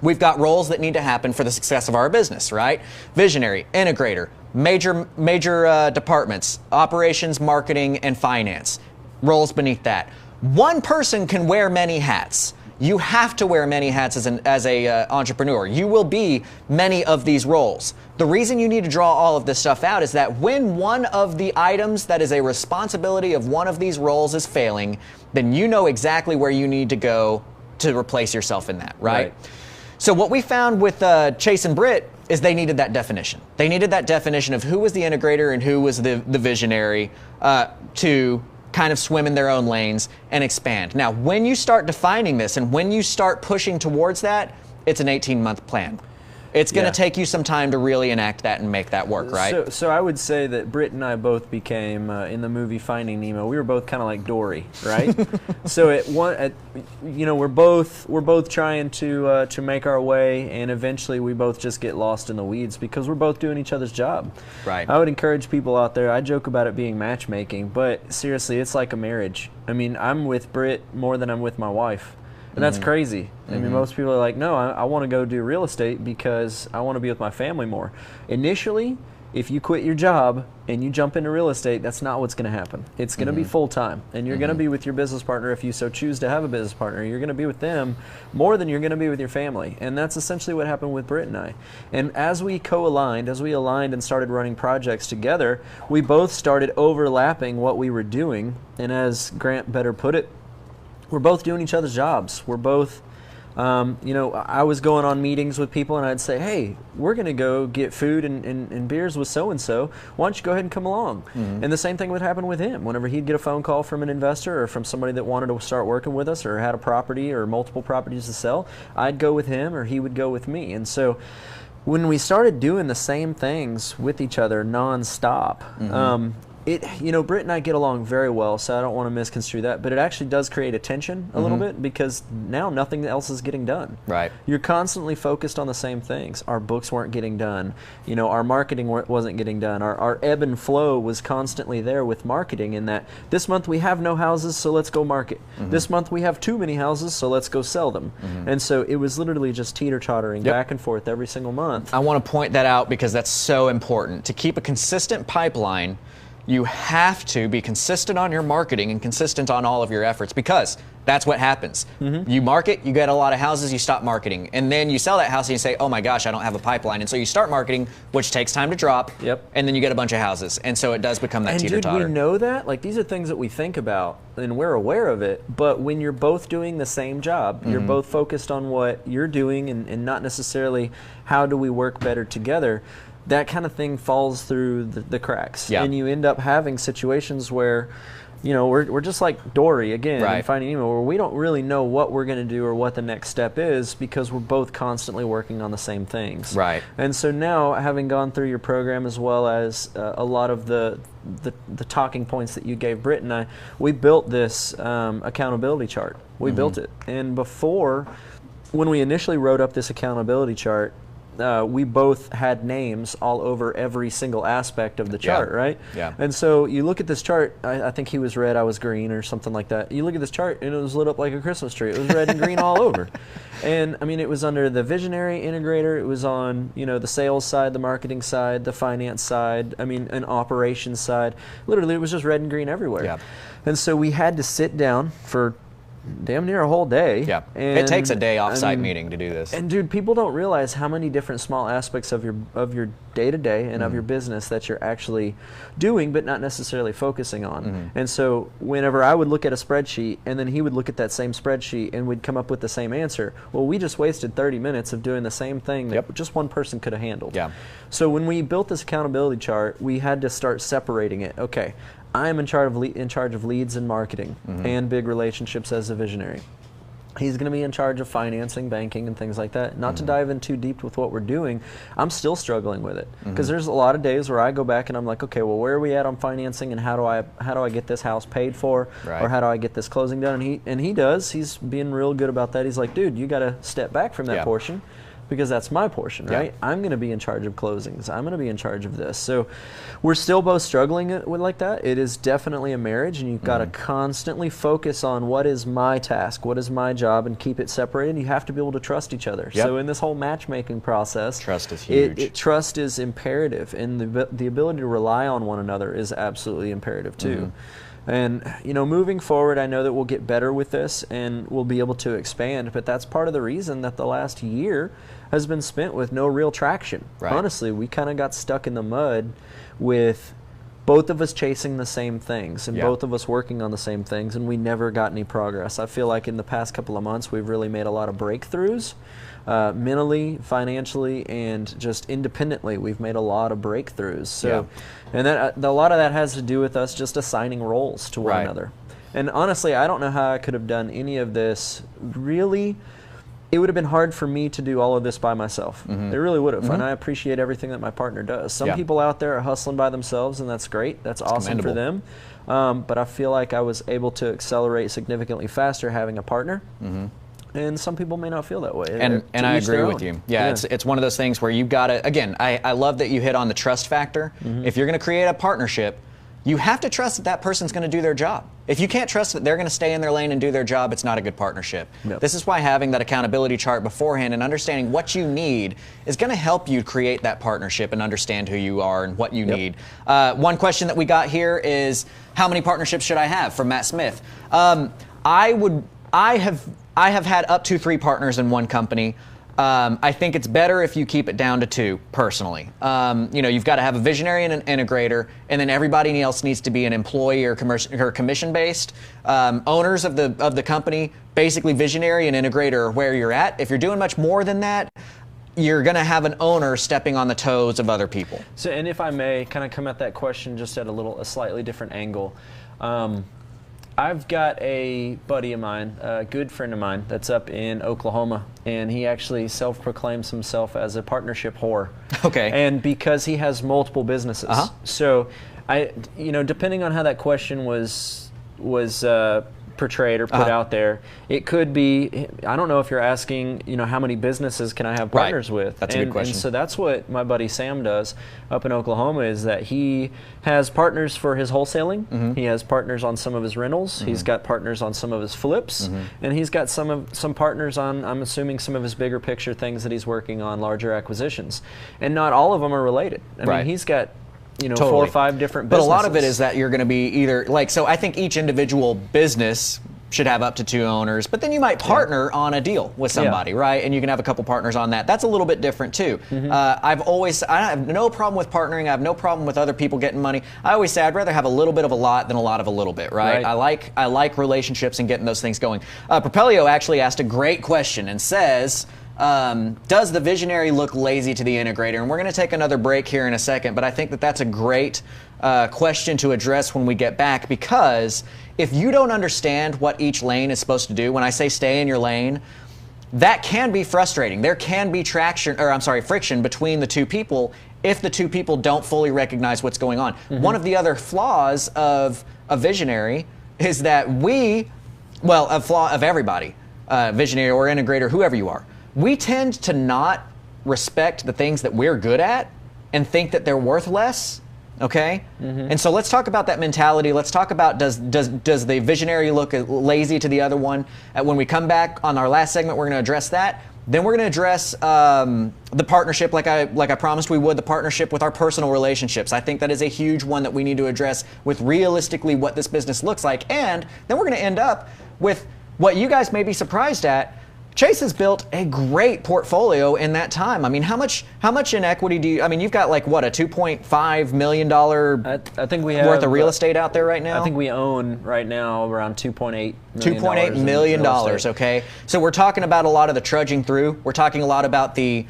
we've got roles that need to happen for the success of our business, right? Visionary, integrator, major departments, operations, marketing, and finance. Roles beneath that. One person can wear many hats. You have to wear many hats as a entrepreneur. You will be many of these roles. The reason you need to draw all of this stuff out is that when one of the items that is a responsibility of one of these roles is failing, then you know exactly where you need to go to replace yourself in that, right? So what we found with Chase and Britt is they needed that definition. They needed that definition of who was the integrator and who was the visionary to kind of swim in their own lanes and expand. Now, when you start defining this and when you start pushing towards that, it's an 18-month plan. It's going to take you some time to really enact that and make that work, right? So I would say that Britt and I both became, in the movie Finding Nemo, we were both kind of like Dory, right? So we're both trying to make our way, and eventually we both just get lost in the weeds because we're both doing each other's job. Right. I would encourage people out there, I joke about it being matchmaking, but seriously, it's like a marriage. I mean, I'm with Britt more than I'm with my wife. And that's crazy. I mean, most people are like, no, I want to go do real estate because I want to be with my family more. Initially, if you quit your job and you jump into real estate, that's not what's going to happen. It's going to be full-time, and you're going to be with your business partner if you so choose to have a business partner. You're going to be with them more than you're going to be with your family, and that's essentially what happened with Britt and I. And as we aligned and started running projects together, we both started overlapping what we were doing, and as Grant better put it, we're both doing each other's jobs. We're both, I was going on meetings with people and I'd say, hey, we're going to go get food and beers with so-and-so. Why don't you go ahead and come along? And the same thing would happen with him. Whenever he'd get a phone call from an investor or from somebody that wanted to start working with us or had a property or multiple properties to sell, I'd go with him or he would go with me. And so when we started doing the same things with each other nonstop, Britt and I get along very well, so I don't want to misconstrue that, but it actually does create a tension a little bit because now nothing else is getting done. Right. You're constantly focused on the same things. Our books weren't getting done. Our marketing wasn't getting done. Our ebb and flow was constantly there with marketing in that this month we have no houses, so let's go market. This month we have too many houses, so let's go sell them. And so it was literally just teeter-tottering back and forth every single month. I want to point that out because that's so important. To keep a consistent pipeline, you have to be consistent on your marketing and consistent on all of your efforts because that's what happens. You market, you get a lot of houses, you stop marketing. And then you sell that house and you say, oh my gosh, I don't have a pipeline. And so you start marketing, which takes time to drop. And then you get a bunch of houses. And so it does become that teeter-totter. And dude, we know that. Like, these are things that we think about and we're aware of it. But when you're both doing the same job, you're both focused on what you're doing and not necessarily how do we work better together, that kind of thing falls through the cracks. And you end up having situations where, we're just like Dory again in Finding Nemo, where we don't really know what we're going to do or what the next step is because we're both constantly working on the same things. And so now, having gone through your program as well as a lot of the talking points that you gave Britt and I, we built this accountability chart. We built it. And before, when we initially wrote up this accountability chart, we both had names all over every single aspect of the chart, right? And so you look at this chart, I think he was red, I was green or something like that. You look at this chart and it was lit up like a Christmas tree. It was red and green all over. And I mean, it was under the visionary integrator, it was on, the sales side, the marketing side, the finance side, an operations side. Literally, it was just red and green everywhere. And so we had to sit down for damn near a whole day. Yeah, And, it takes a day off-site meeting to do this. And dude, people don't realize how many different small aspects of your day-to-day and of your business that you're actually doing, but not necessarily focusing on. And so whenever I would look at a spreadsheet and then he would look at that same spreadsheet and we'd come up with the same answer, well, we just wasted 30 minutes of doing the same thing that just one person could have handled. Yeah. So when we built this accountability chart, we had to start separating it. Okay, I am in charge of leads and marketing and big relationships as a visionary. He's going to be in charge of financing, banking, and things like that. Not to dive in too deep with what we're doing, I'm still struggling with it because there's a lot of days where I go back and I'm like, okay, well, where are we at on financing, and how do I get this house paid for, or how do I get this closing done? And he's being real good about that. He's like, dude, you got to step back from that portion, because that's my portion, right? I'm going to be in charge of closings. I'm going to be in charge of this. So we're still both struggling with like that. It is definitely a marriage, and you've got to constantly focus on what is my task, what is my job, and keep it separated. You have to be able to trust each other. So in this whole matchmaking process, trust is huge. Trust is imperative, and the ability to rely on one another is absolutely imperative too. And, you know, moving forward, I know that we'll get better with this and we'll be able to expand, but that's part of the reason that the last year has been spent with no real traction. Honestly, we kind of got stuck in the mud with both of us chasing the same things and both of us working on the same things, and we never got any progress. I feel like in the past couple of months, we've really made a lot of breakthroughs. Mentally, financially, and just independently, we've made a lot of breakthroughs. So, and that a lot of that has to do with us just assigning roles to one another. And honestly, I don't know how I could have done any of this. Really, it would have been hard for me to do all of this by myself. It really would have. And I appreciate everything that my partner does. Some people out there are hustling by themselves, and that's great. That's awesome for them. But I feel like I was able to accelerate significantly faster having a partner. And some people may not feel that way. And I agree with you. Yeah, it's one of those things where you've got to, again, I love that you hit on the trust factor. If you're going to create a partnership, you have to trust that that person's going to do their job. If you can't trust that they're going to stay in their lane and do their job, it's not a good partnership. This is why having that accountability chart beforehand and understanding what you need is going to help you create that partnership and understand who you are and what you need. One question that we got here is, how many partnerships should I have? From Matt Smith. I have had up to 3 partners in one company. I think it's better if you keep it down to 2, personally. You know, you've got to have a visionary and an integrator, and then everybody else needs to be an employee or commission-based. Owners of the company, basically visionary and integrator are where you're at. If you're doing much more than that, you're going to have an owner stepping on the toes of other people. So, and if I may kind of come at that question just at a slightly different angle. I've got a buddy of mine, a good friend of mine, that's up in Oklahoma, and he actually self-proclaims himself as a partnership whore. Okay. And because he has multiple businesses. So, you know, depending on how that question was portrayed or put out there, it could be, I don't know if you're asking, you know, how many businesses can I have partners with? That's a good question. And so that's what my buddy Sam does up in Oklahoma, is that he has partners for his wholesaling. He has partners on some of his rentals. He's got partners on some of his flips, and he's got some partners on, I'm assuming, some of his bigger picture things that he's working on, larger acquisitions. And not all of them are related. I mean, he's got, you know, 4 or 5 different businesses. But a lot of it is that you're going to be either, like, so I think each individual business should have up to 2 owners, but then you might partner on a deal with somebody, right? And you can have a couple partners on that. That's a little bit different too. I have no problem with partnering. I have no problem with other people getting money. I always say I'd rather have a little bit of a lot than a lot of a little bit, right? I like relationships and getting those things going. Propelio actually asked a great question and says, does the visionary look lazy to the integrator? And we're going to take another break here in a second, but I think that that's a great question to address when we get back, because if you don't understand what each lane is supposed to do, when I say stay in your lane, that can be frustrating. There can be friction between the 2 people if the 2 people don't fully recognize what's going on. One of the other flaws of a visionary is that a flaw of everybody, visionary or integrator, whoever you are, we tend to not respect the things that we're good at and think that they're worth less. Okay? And so let's talk about that mentality. Let's talk about, does the visionary look lazy to the other one? When we come back on our last segment, we're going to address that. Then we're going to address the partnership, like I promised we would, the partnership with our personal relationships. I think that is a huge one that we need to address with realistically what this business looks like. And then we're going to end up with what you guys may be surprised at, Chase has built a great portfolio in that time. I mean, how much in equity do you? I mean, you've got like what, a $2.5 million I think we have worth of real estate out there right now. I think we own right now around $2.8 $2.8 million. Okay, so we're talking about a lot of the trudging through. We're talking a lot about the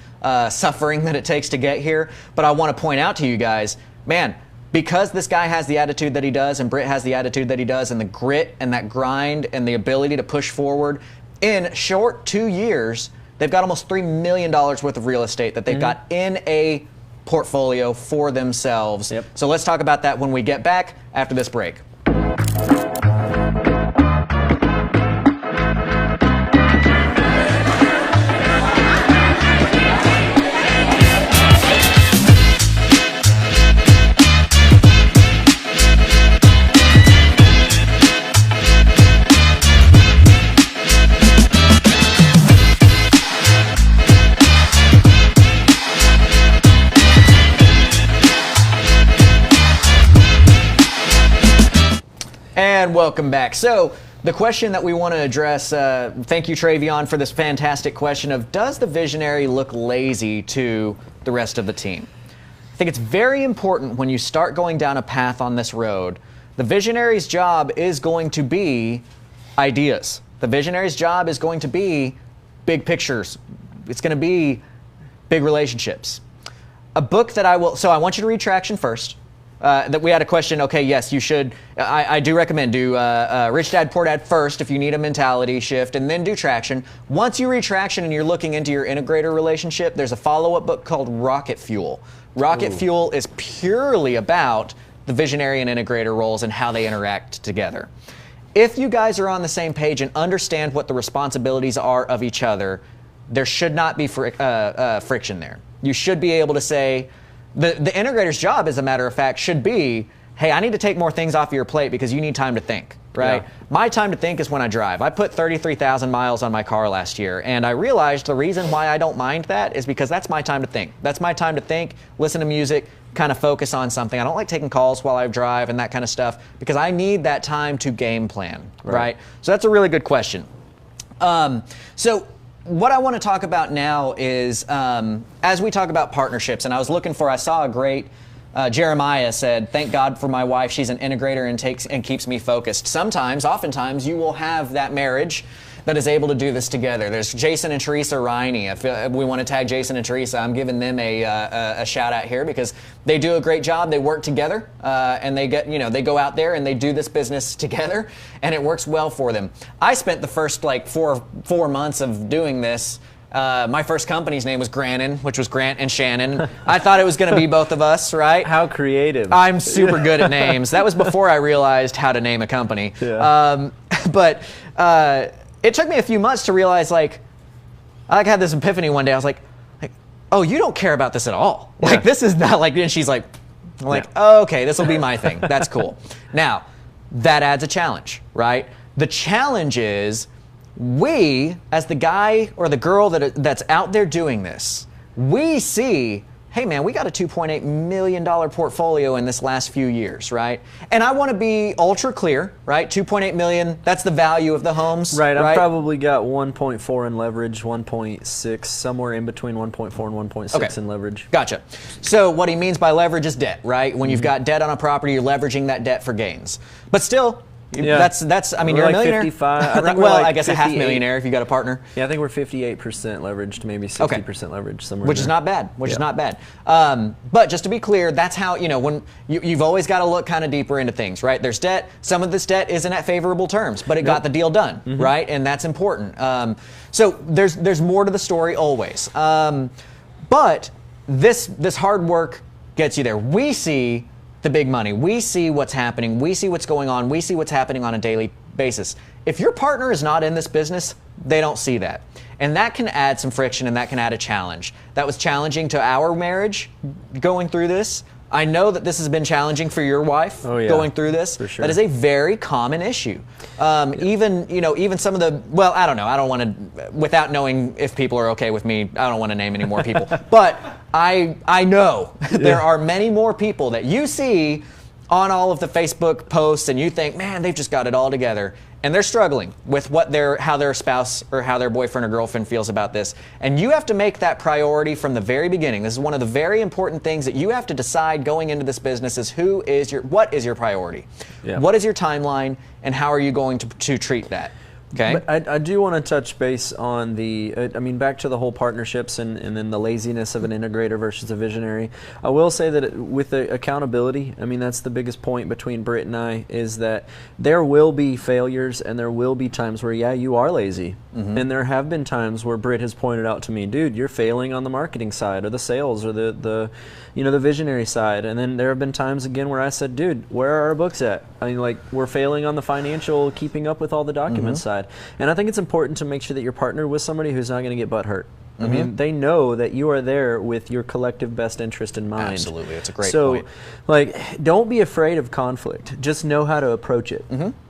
suffering that it takes to get here. But I want to point out to you guys, man, because this guy has the attitude that he does, and Britt has the attitude that he does, and the grit and that grind and the ability to push forward. In short 2 years, they've got almost $3 million worth of real estate that they've got in a portfolio for themselves. Yep. So let's talk about that when we get back after this break. And welcome back. So the question that we want to address, thank you, Travion, for this fantastic question of, does the visionary look lazy to the rest of the team? I think it's very important when you start going down a path on this road, the visionary's job is going to be ideas. The visionary's job is going to be big pictures. It's going to be big relationships. A book that I want you to read Traction first. That we had a question. Okay, yes, you should. I do recommend do Rich Dad Poor Dad first if you need a mentality shift, and then do Traction. Once you read Traction and you're looking into your integrator relationship, there's a follow-up book called Rocket Fuel. Rocket Fuel is purely about the visionary and integrator roles and how they interact together. If you guys are on the same page and understand what the responsibilities are of each other, there should not be friction there. You should be able to say, the integrator's job, as a matter of fact, should be, hey, I need to take more things off of your plate because you need time to think, right? Yeah. My time to think is when I drive. I put 33,000 miles on my car last year, and I realized the reason why I don't mind that is because that's my time to think. That's my time to think, listen to music, kind of focus on something. I don't like taking calls while I drive and that kind of stuff because I need that time to game plan, right? So that's a really good question. What I want to talk about now is, as we talk about partnerships, and I saw a great, Jeremiah said, thank God for my wife, she's an integrator and keeps me focused. Oftentimes, you will have that marriage that is able to do this together. There's Jason and Teresa Riney. If we want to tag Jason and Teresa, I'm giving them a shout out here because they do a great job. They work together, and they go out there and they do this business together, and it works well for them. I spent the first like four months of doing this. My first company's name was Grannon, which was Grant and Shannon. I thought it was going to be both of us, right? How creative. I'm super good at names. That was before I realized how to name a company. Yeah. It took me a few months to realize, like, I had this epiphany one day. I was like, oh, you don't care about this at all. Yeah. Like, this is not like, and she's like, oh, okay, this will be my thing. That's cool. Now, that adds a challenge, right? The challenge is we, as the guy or the girl that's out there doing this, we see, hey man, we got a $2.8 million portfolio in this last few years, right? And I want to be ultra clear, right? 2.8 million, that's the value of the homes. Right, I've probably got 1.4 in leverage, 1.6, somewhere in between 1.4 and 1.6 in leverage. Gotcha. So what he means by leverage is debt, right? When you've got debt on a property, you're leveraging that debt for gains. But still, that's. I mean, we're you're a like millionaire. 55. I think well, we're like I guess 58. a half millionaire if you got a partner. Yeah, I think we're 58% leveraged, maybe 60% leverage somewhere. Which is not bad. Is not bad. But just to be clear, that's how when you've always got to look kind of deeper into things, right? There's debt. Some of this debt isn't at favorable terms, but it got the deal done, right? And that's important. So there's more to the story always. But this hard work gets you there. We see the big money. We see what's happening. We see what's going on. We see what's happening on a daily basis. If your partner is not in this business, they don't see that. And that can add some friction and that can add a challenge. That was challenging to our marriage going through this. I know that this has been challenging for your wife going through this. For sure. That is a very common issue. Even some of the, well, I don't know. I don't want to, without knowing if people are okay with me, I don't want to name any more people. But I know there are many more people that you see on all of the Facebook posts and you think, man, they've just got it all together. And they're struggling with how their spouse or how their boyfriend or girlfriend feels about this. And you have to make that priority from the very beginning. This is one of the very important things that you have to decide going into this business is what is your priority? Yeah. What is your timeline and how are you going to treat that? Okay. But I do want to touch base on back to the whole partnerships and then the laziness of an integrator versus a visionary. I will say that with the accountability, that's the biggest point between Britt and I, is that there will be failures and there will be times where, yeah, you are lazy. And there have been times where Britt has pointed out to me, dude, you're failing on the marketing side or the sales or the visionary side. And then there have been times again where I said, dude, where are our books at? We're failing on the financial, keeping up with all the documents side. And I think it's important to make sure that you're partnered with somebody who's not going to get butt hurt. They know that you are there with your collective best interest in mind. Absolutely, that's a great point. So, don't be afraid of conflict. Just know how to approach it.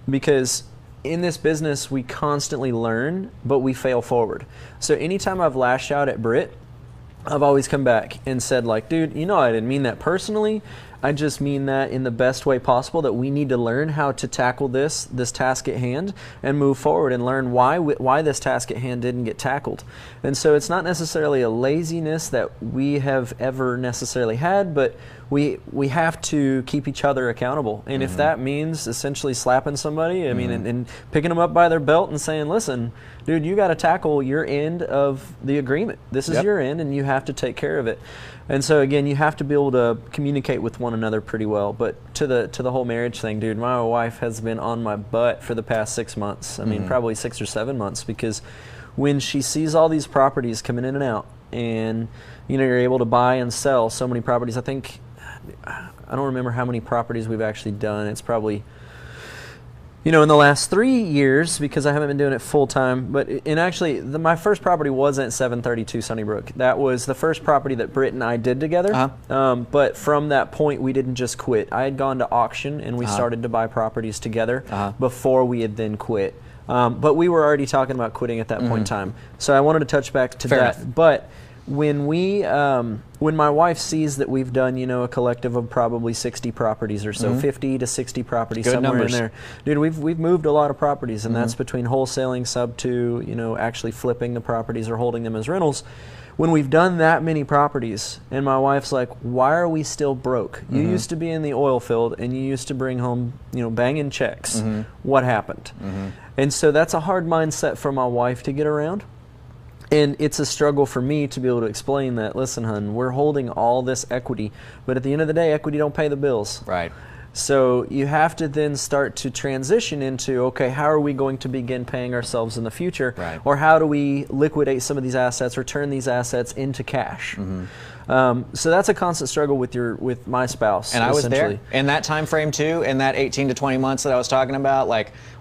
Because in this business, we constantly learn, but we fail forward. So anytime I've lashed out at Britt, I've always come back and said, dude, I didn't mean that personally. I just mean that in the best way possible, that we need to learn how to tackle this task at hand and move forward and learn why this task at hand didn't get tackled. And so it's not necessarily a laziness that we have ever necessarily had, but we have to keep each other accountable. And if that means essentially slapping somebody, and picking them up by their belt and saying, listen, dude, you got to tackle your end of the agreement. This is your end and you have to take care of it. And so again, you have to be able to communicate with one another pretty well. But to the whole marriage thing, dude, my wife has been on my butt for the past 6 months. Probably 6 or 7 months, because when she sees all these properties coming in and out, and you're able to buy and sell so many properties. I think, I don't remember how many properties we've actually done. It's probably, in the last 3 years, because I haven't been doing it full time. But my first property wasn't 732 Sunnybrook. That was the first property that Britt and I did together. But from that point, we didn't just quit. I had gone to auction and we started to buy properties together before we had then quit. But we were already talking about quitting at that point in time. So I wanted to touch back to Fair that. enough. But when my wife sees that we've done, a collective of probably 60 properties or so, 50 to 60 properties, Good somewhere numbers. in there. Dude, we've moved a lot of properties, and that's between wholesaling, sub to, actually flipping the properties or holding them as rentals. When we've done that many properties, and my wife's like, why are we still broke? You used to be in the oil field, and you used to bring home, banging checks. What happened? And so that's a hard mindset for my wife to get around. And it's a struggle for me to be able to explain that, listen, hun, we're holding all this equity, but at the end of the day, equity don't pay the bills. Right. So you have to then start to transition into, okay, how are we going to begin paying ourselves in the future? Right. Or how do we liquidate some of these assets or turn these assets into cash? So that's a constant struggle with my spouse. And I was there in that time frame too, in that 18 to 20 months that I was talking about.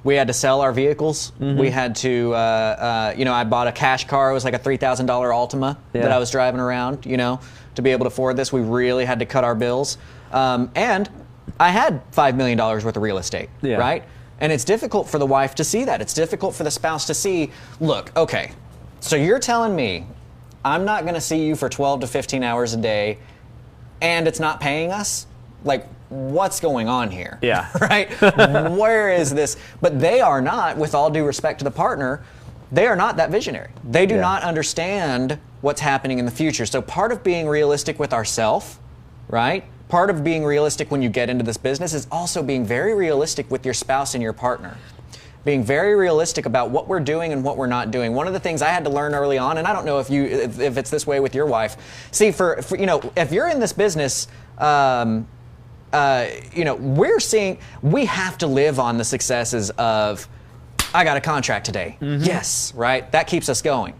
We had to sell our vehicles. We had to, I bought a cash car. It was like a $3,000 Altima that I was driving around, to be able to afford this. We really had to cut our bills. And I had $5 million worth of real estate, right? And it's difficult for the wife to see that. It's difficult for the spouse to see, look, okay, so you're telling me I'm not going to see you for 12 to 15 hours a day and it's not paying us? What's going on here? Yeah. Right? Where is this? But they are not, with all due respect to the partner, they are not that visionary. They do not understand what's happening in the future. So part of being realistic with ourselves, right? Part of being realistic when you get into this business is also being very realistic with your spouse and your partner. Being very realistic about what we're doing and what we're not doing. One of the things I had to learn early on, and I don't know if it's this way with your wife. See, for if you're in this business, we have to live on the successes of, I got a contract today. Yes, right? That keeps us going.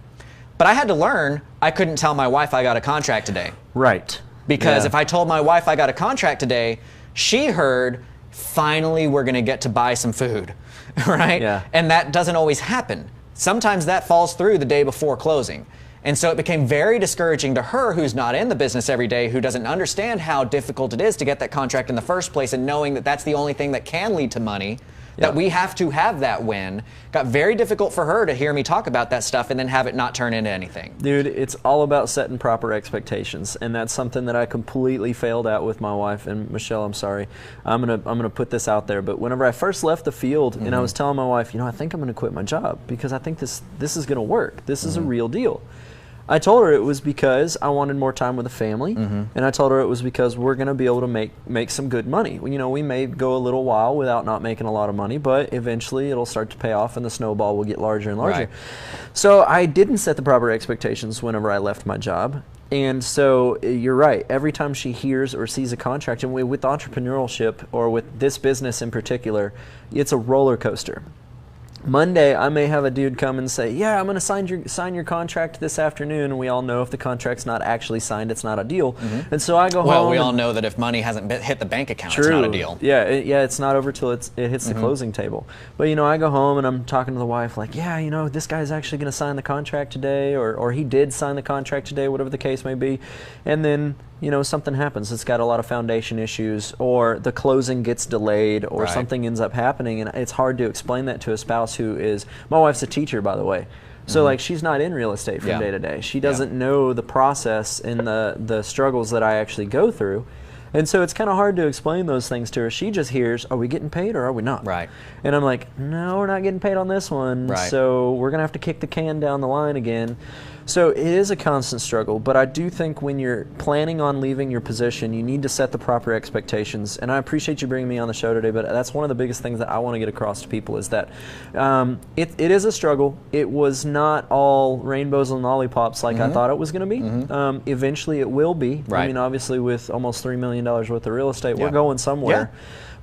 But I had to learn I couldn't tell my wife I got a contract today. Right. Because if I told my wife I got a contract today, she heard, finally we're going to get to buy some food, right? Yeah. And that doesn't always happen. Sometimes that falls through the day before closing. And so it became very discouraging to her, who's not in the business every day, who doesn't understand how difficult it is to get that contract in the first place, and knowing that that's the only thing that can lead to money, that we have to have that win. Got very difficult for her to hear me talk about that stuff and then have it not turn into anything. Dude, it's all about setting proper expectations, and that's something that I completely failed at with my wife. And Michelle, I'm sorry, I'm gonna put this out there, but whenever I first left the field, and I was telling my wife, I think I'm gonna quit my job because I think this is gonna work. This is a real deal. I told her it was because I wanted more time with the family, and I told her it was because we're going to be able to make some good money. We may go a little while without not making a lot of money, but eventually it'll start to pay off and the snowball will get larger and larger. Right. So I didn't set the proper expectations whenever I left my job. And so you're right. Every time she hears or sees a contract, and with entrepreneurship or with this business in particular, it's a roller coaster. Monday, I may have a dude come and say, yeah, I'm going to sign your contract this afternoon, and we all know if the contract's not actually signed, it's not a deal. And so I go home. Well, we all know that if money hasn't hit the bank account, it's not a deal. Yeah, it's not over till it hits the closing table. But, I go home and I'm talking to the wife like, yeah, this guy's actually going to sign the contract today, or he did sign the contract today, whatever the case may be. And then something happens. It's got a lot of foundation issues, or the closing gets delayed, or something ends up happening, and it's hard to explain that to a spouse who is, my wife's a teacher, by the way. So like, she's not in real estate from day to day. She doesn't know the process and the struggles that I actually go through. And so it's kind of hard to explain those things to her. She just hears, are we getting paid or are we not? Right. And I'm like, no, we're not getting paid on this one. Right. So we're going to have to kick the can down the line again. So it is a constant struggle, but I do think when you're planning on leaving your position, you need to set the proper expectations. And I appreciate you bringing me on the show today, but that's one of the biggest things that I want to get across to people is that it is a struggle. It was not all rainbows and lollipops like I thought it was going to be. Eventually it will be. Right. I mean, obviously with almost $3 million worth of real estate, we're going somewhere.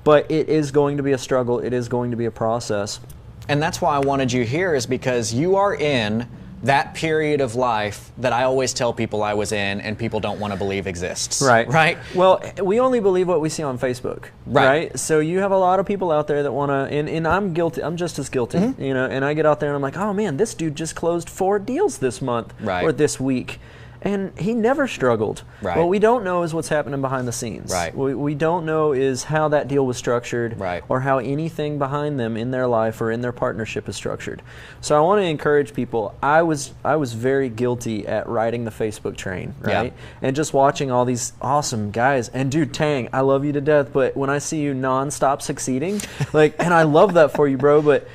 But it is going to be a struggle. It is going to be a process. And that's why I wanted you here, is because you are in that period of life that I always tell people I was in and people don't want to believe exists. Right. Right? Well, we only believe what we see on Facebook. Right. So you have a lot of people out there that want to, and I'm guilty, I'm just as guilty, and I get out there and I'm like, oh man, this dude just closed 4 deals this month or this week. And he never struggled. Right. What we don't know is what's happening behind the scenes. Right. We don't know is how that deal was structured, or how anything behind them in their life or in their partnership is structured. So I want to encourage people. I was very guilty at riding the Facebook train, right? And just watching all these awesome guys. And dude, Tang, I love you to death, but when I see you nonstop succeeding, and I love that for you, bro, but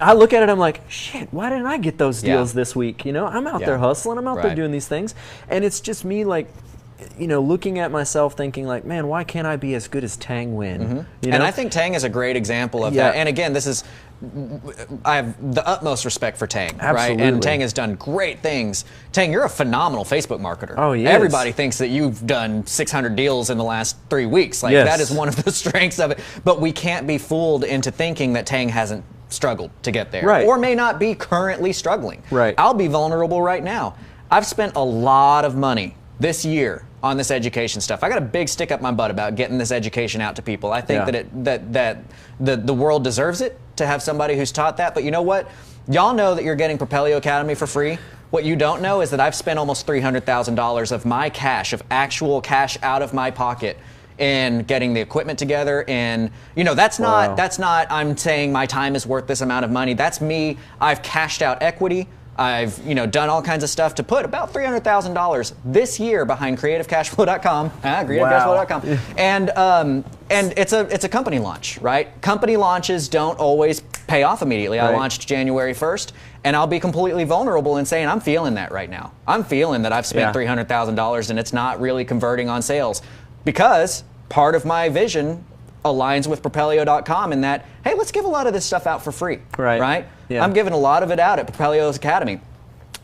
I look at it, I'm like, shit, why didn't I get those deals this week? I'm out there hustling, I'm out there doing these things. And it's just me looking at myself thinking like, man, why can't I be as good as Tang Nguyen? And I think Tang is a great example of that. And again, I have the utmost respect for Tang, right? And Tang has done great things. Tang, you're a phenomenal Facebook marketer. Oh, yes. Everybody thinks that you've done 600 deals in the last 3 weeks. That is one of the strengths of it. But we can't be fooled into thinking that Tang hasn't struggled to get there, or may not be currently struggling. I'll be vulnerable right now. I've spent a lot of money this year on this education stuff. I got a big stick up my butt about getting this education out to people. I think that the world deserves it to have somebody who's taught that. But you know what? Y'all know that you're getting Propelio Academy for free. What you don't know is that I've spent almost $300,000 of my cash, of actual cash out of my pocket, in getting the equipment together. And that's not I'm saying my time is worth this amount of money. That's me. I've cashed out equity. I've done all kinds of stuff to put about $300,000 this year behind CreativeCashFlow.com, CreativeCashFlow.com, and it's a company launch, right? Company launches don't always pay off immediately. I launched January 1st, and I'll be completely vulnerable in saying I'm feeling that right now. I'm feeling that I've spent $300,000 and it's not really converting on sales, because part of my vision aligns with Propelio.com in that, hey, let's give a lot of this stuff out for free, right? I'm giving a lot of it out at Propelio's Academy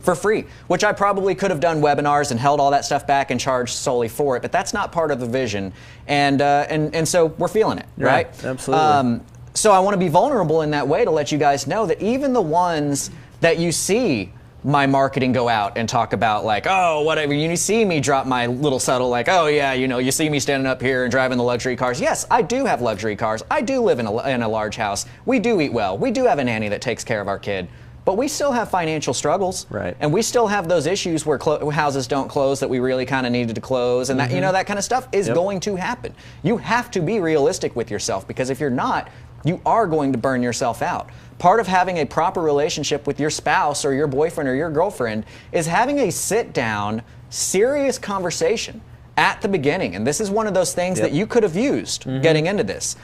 for free, which I probably could have done webinars and held all that stuff back and charged solely for it, but that's not part of the vision, and so we're feeling it, right? Absolutely. So I want to be vulnerable in that way to let you guys know that even the ones that you see my marketing go out and talk about like, oh, whatever, you see me drop my little subtle like, oh yeah, you see me standing up here and driving the luxury cars. Yes, I do have luxury cars. I do live in a large house. We do eat well. We do have a nanny that takes care of our kid. But we still have financial struggles, and we still have those issues where houses don't close that we really kind of needed to close, and that that kind of stuff is going to happen. You have to be realistic with yourself, because if you're not, you are going to burn yourself out. Part of having a proper relationship with your spouse or your boyfriend or your girlfriend is having a sit-down, serious conversation at the beginning. And this is one of those things that you could have used getting into this.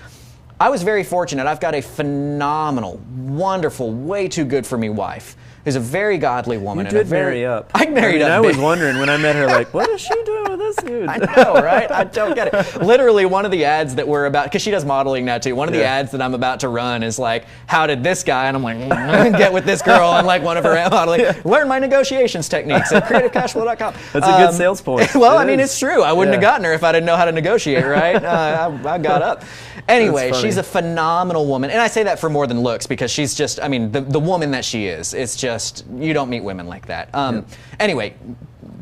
I was very fortunate. I've got a phenomenal, wonderful, way too good for me wife who's a very godly woman. You did marry up. I married up. I was wondering when I met her, like, what is she doing with this dude? I know, right? I don't get it. Literally, one of the ads that we're about, because she does modeling now too, one of the ads that I'm about to run is like, how did this guy, and I'm like, get with this girl and like one of her modeling, learn my negotiations techniques at CreativeCashFlow.com. That's a good sales point. Well, I mean, it's true. I wouldn't have gotten her if I didn't know how to negotiate, right? I got up. Anyway, she's a phenomenal woman. And I say that for more than looks, because she's just, I mean, the woman that she is, it's just, you don't meet women like that. Anyway,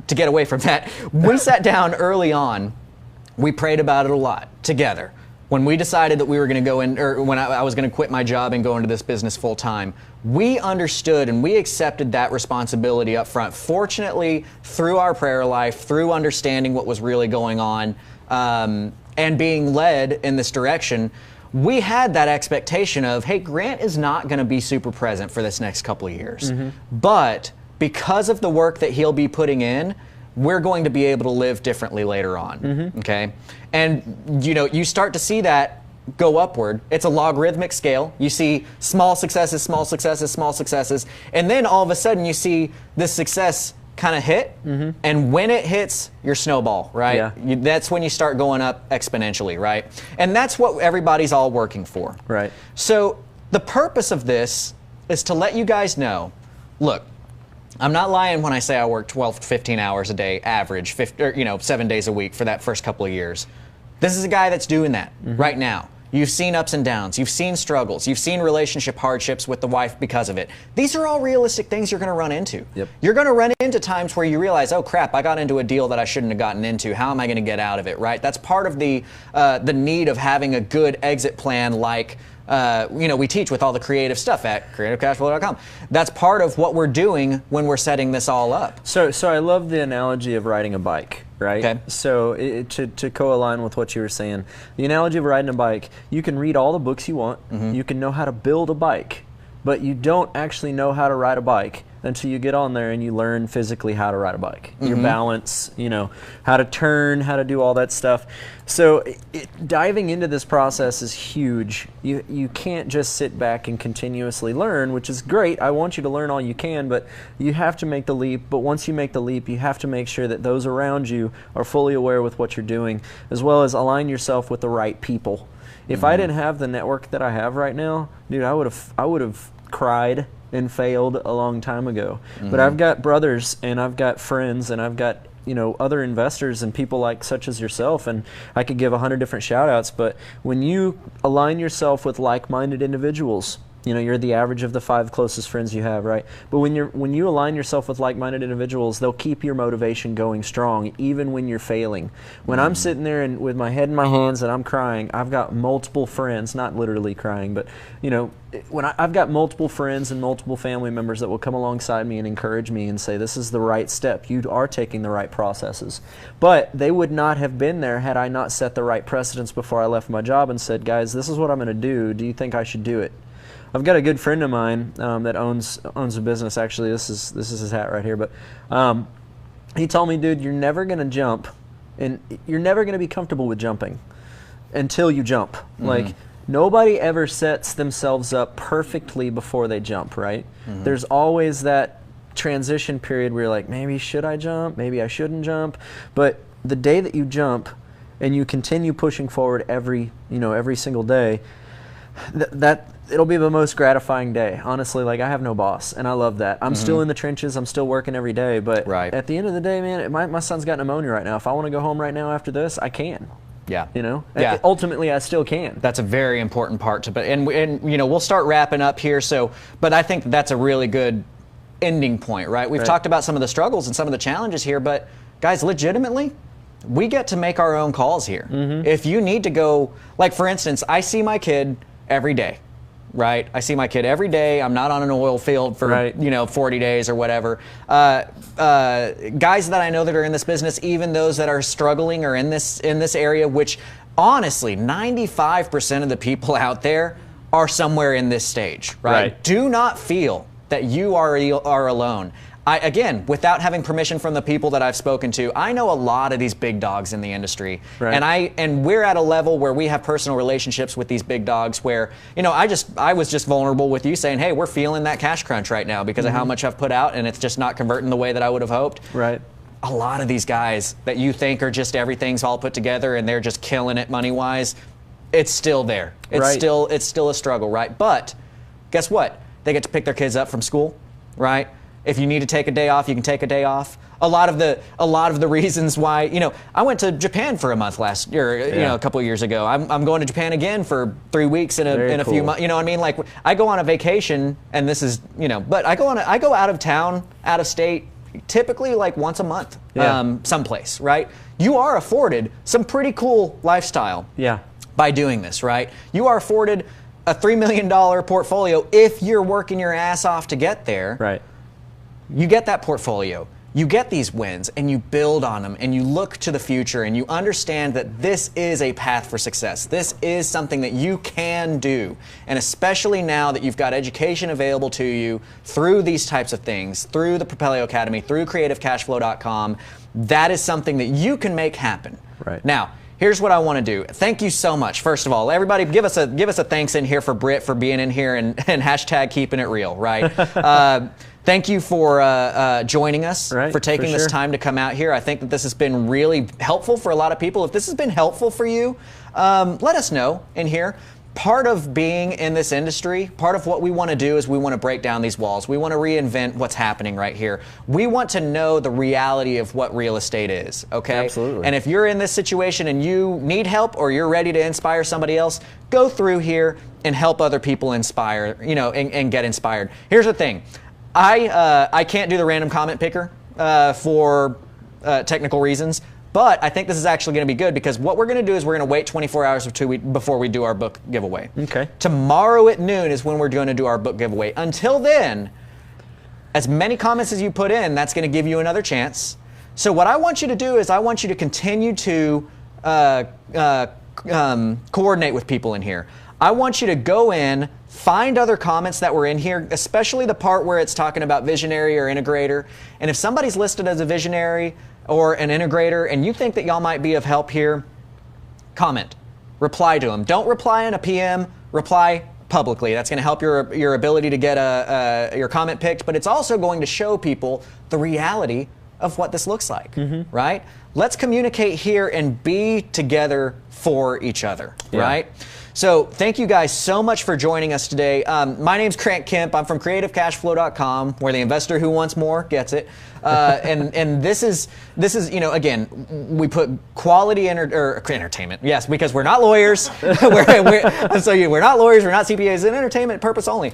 to get away from that, we sat down early on. We prayed about it a lot together. When we decided that we were going to go in, or when I was going to quit my job and go into this business full time, we understood and we accepted that responsibility up front. Fortunately, through our prayer life, through understanding what was really going on, and being led in this direction, we had that expectation of, hey, Grant is not going to be super present for this next couple of years. But because of the work that he'll be putting in, we're going to be able to live differently later on, okay? And, you know, you start to see that go upward. It's a logarithmic scale. You see small successes, small successes, small successes, and then all of a sudden you see this success kind of hit, and when it hits, your snowball, right? That's when you start going up exponentially, right? And that's what everybody's all working for. Right. So the purpose of this is to let you guys know, look, I'm not lying when I say I work 12 to 15 hours a day, average, 7 days a week for that first couple of years. This is a guy that's doing that right now. You've seen ups and downs. You've seen struggles. You've seen relationship hardships with the wife because of it. These are all realistic things you're going to run into. You're going to run into times where you realize, oh crap, I got into a deal that I shouldn't have gotten into. How am I going to get out of it, right? That's part of the need of having a good exit plan, like we teach with all the creative stuff at CreativeCashFlow.com. That's part of what we're doing when we're setting this all up. So I love the analogy of riding a bike, right? Okay. So to co-align with what you were saying, the analogy of riding a bike, you can read all the books you want, you can know how to build a bike, but you don't actually know how to ride a bike until you get on there and you learn physically how to ride a bike. Your balance, how to turn, how to do all that stuff. So diving into this process is huge. You can't just sit back and continuously learn, which is great. I want you to learn all you can, but you have to make the leap. But once you make the leap, you have to make sure that those around you are fully aware with what you're doing, as well as align yourself with the right people. If I didn't have the network that I have right now, dude, I would have cried and failed a long time ago. But I've got brothers and I've got friends and I've got other investors and people like such as yourself, and I could give 100 different shout outs, but when you align yourself with like-minded individuals, you're the average of the 5 closest friends you have, right? But when you align yourself with like-minded individuals, they'll keep your motivation going strong, even when you're failing. When I'm sitting there and with my head in my hands and I'm crying, I've got multiple friends, not literally crying, but when I've got multiple friends and multiple family members that will come alongside me and encourage me and say, this is the right step. You are taking the right processes. But they would not have been there had I not set the right precedents before I left my job and said, guys, this is what I'm going to do. Do you think I should do it? I've got a good friend of mine that owns a business. Actually, this is his hat right here. But he told me, dude, you're never going to jump, and you're never going to be comfortable with jumping until you jump. Like, nobody ever sets themselves up perfectly before they jump, right? There's always that transition period where you're like, maybe should I jump? Maybe I shouldn't jump. But the day that you jump and you continue pushing forward every single day, it'll be the most gratifying day. Honestly, like, I have no boss, and I love that. I'm still in the trenches. I'm still working every day, but at the end of the day, man, my son's got pneumonia right now. If I want to go home right now after this, I can. Ultimately, I still can. That's a very important part to, and we'll start wrapping up here. So, but I think that's a really good ending point, right? We've talked about some of the struggles and some of the challenges here, but guys, legitimately, we get to make our own calls here. If you need to go, like for instance, I see my kid every day, right? I see my kid every day. I'm not on an oil field for 40 days or whatever. Guys that I know that are in this business, even those that are struggling or in this area, which honestly, 95% of the people out there are somewhere in this stage, right? Do not feel that you are alone. Again, without having permission from the people that I've spoken to, I know a lot of these big dogs in the industry, and we're at a level where we have personal relationships with these big dogs where, you know, I was just vulnerable with you saying, hey, we're feeling that cash crunch right now because of how much I've put out, and it's just not converting the way that I would have hoped. Right. A lot of these guys that you think are just everything's all put together and they're just killing it money-wise, it's still there. It's still a struggle, right? But guess what? They get to pick their kids up from school, right? If you need to take a day off, you can take a day off. A lot of the reasons why, you know, I went to Japan for a month last year, you know, a couple of years ago. I'm going to Japan again for 3 weeks in a few months. You know what I mean? Like, I go on a vacation, and this is, you know, but I go out of town, out of state, typically like once a month, someplace, right? You are afforded some pretty cool lifestyle by doing this, right? You are afforded a $3 million portfolio if you're working your ass off to get there. Right. You get that portfolio, you get these wins, and you build on them, and you look to the future, and you understand that this is a path for success. This is something that you can do, and especially now that you've got education available to you through these types of things, through the Propelio Academy, through CreativeCashFlow.com, that is something that you can make happen. Right. Now, here's what I want to do. Thank you so much. First of all, everybody give us a thanks in here for Britt for being in here and hashtag keeping it real, right? Thank you for joining us, for taking this time to come out here. I think that this has been really helpful for a lot of people. If this has been helpful for you, let us know in here. Part of being in this industry, part of what we want to do is we want to break down these walls. We want to reinvent what's happening right here. We want to know the reality of what real estate is, okay? Absolutely. And if you're in this situation and you need help or you're ready to inspire somebody else, go through here and help other people inspire, you know, and get inspired. Here's the thing. I can't do the random comment picker for technical reasons, but I think this is actually going to be good because what we're going to do is we're going to wait 24 hours before we do our book giveaway. Okay. Tomorrow at noon is when we're going to do our book giveaway. Until then, as many comments as you put in, that's going to give you another chance. So what I want you to do is I want you to continue to coordinate with people in here. I want you to go in, find other comments that were in here, especially the part where it's talking about visionary or integrator. And if somebody's listed as a visionary or an integrator and you think that y'all might be of help here, comment, reply to them. Don't reply in a PM, reply publicly. That's going to help your ability to get your comment picked, but it's also going to show people the reality of what this looks like, right? Let's communicate here and be together for each other, right? So thank you guys so much for joining us today. My name's Grant Kemp. I'm from CreativeCashFlow.com, where the investor who wants more gets it. And this is you know, again, we put quality entertainment. Yes, because we're not lawyers. we're not lawyers. We're not CPAs. It's an entertainment purpose only.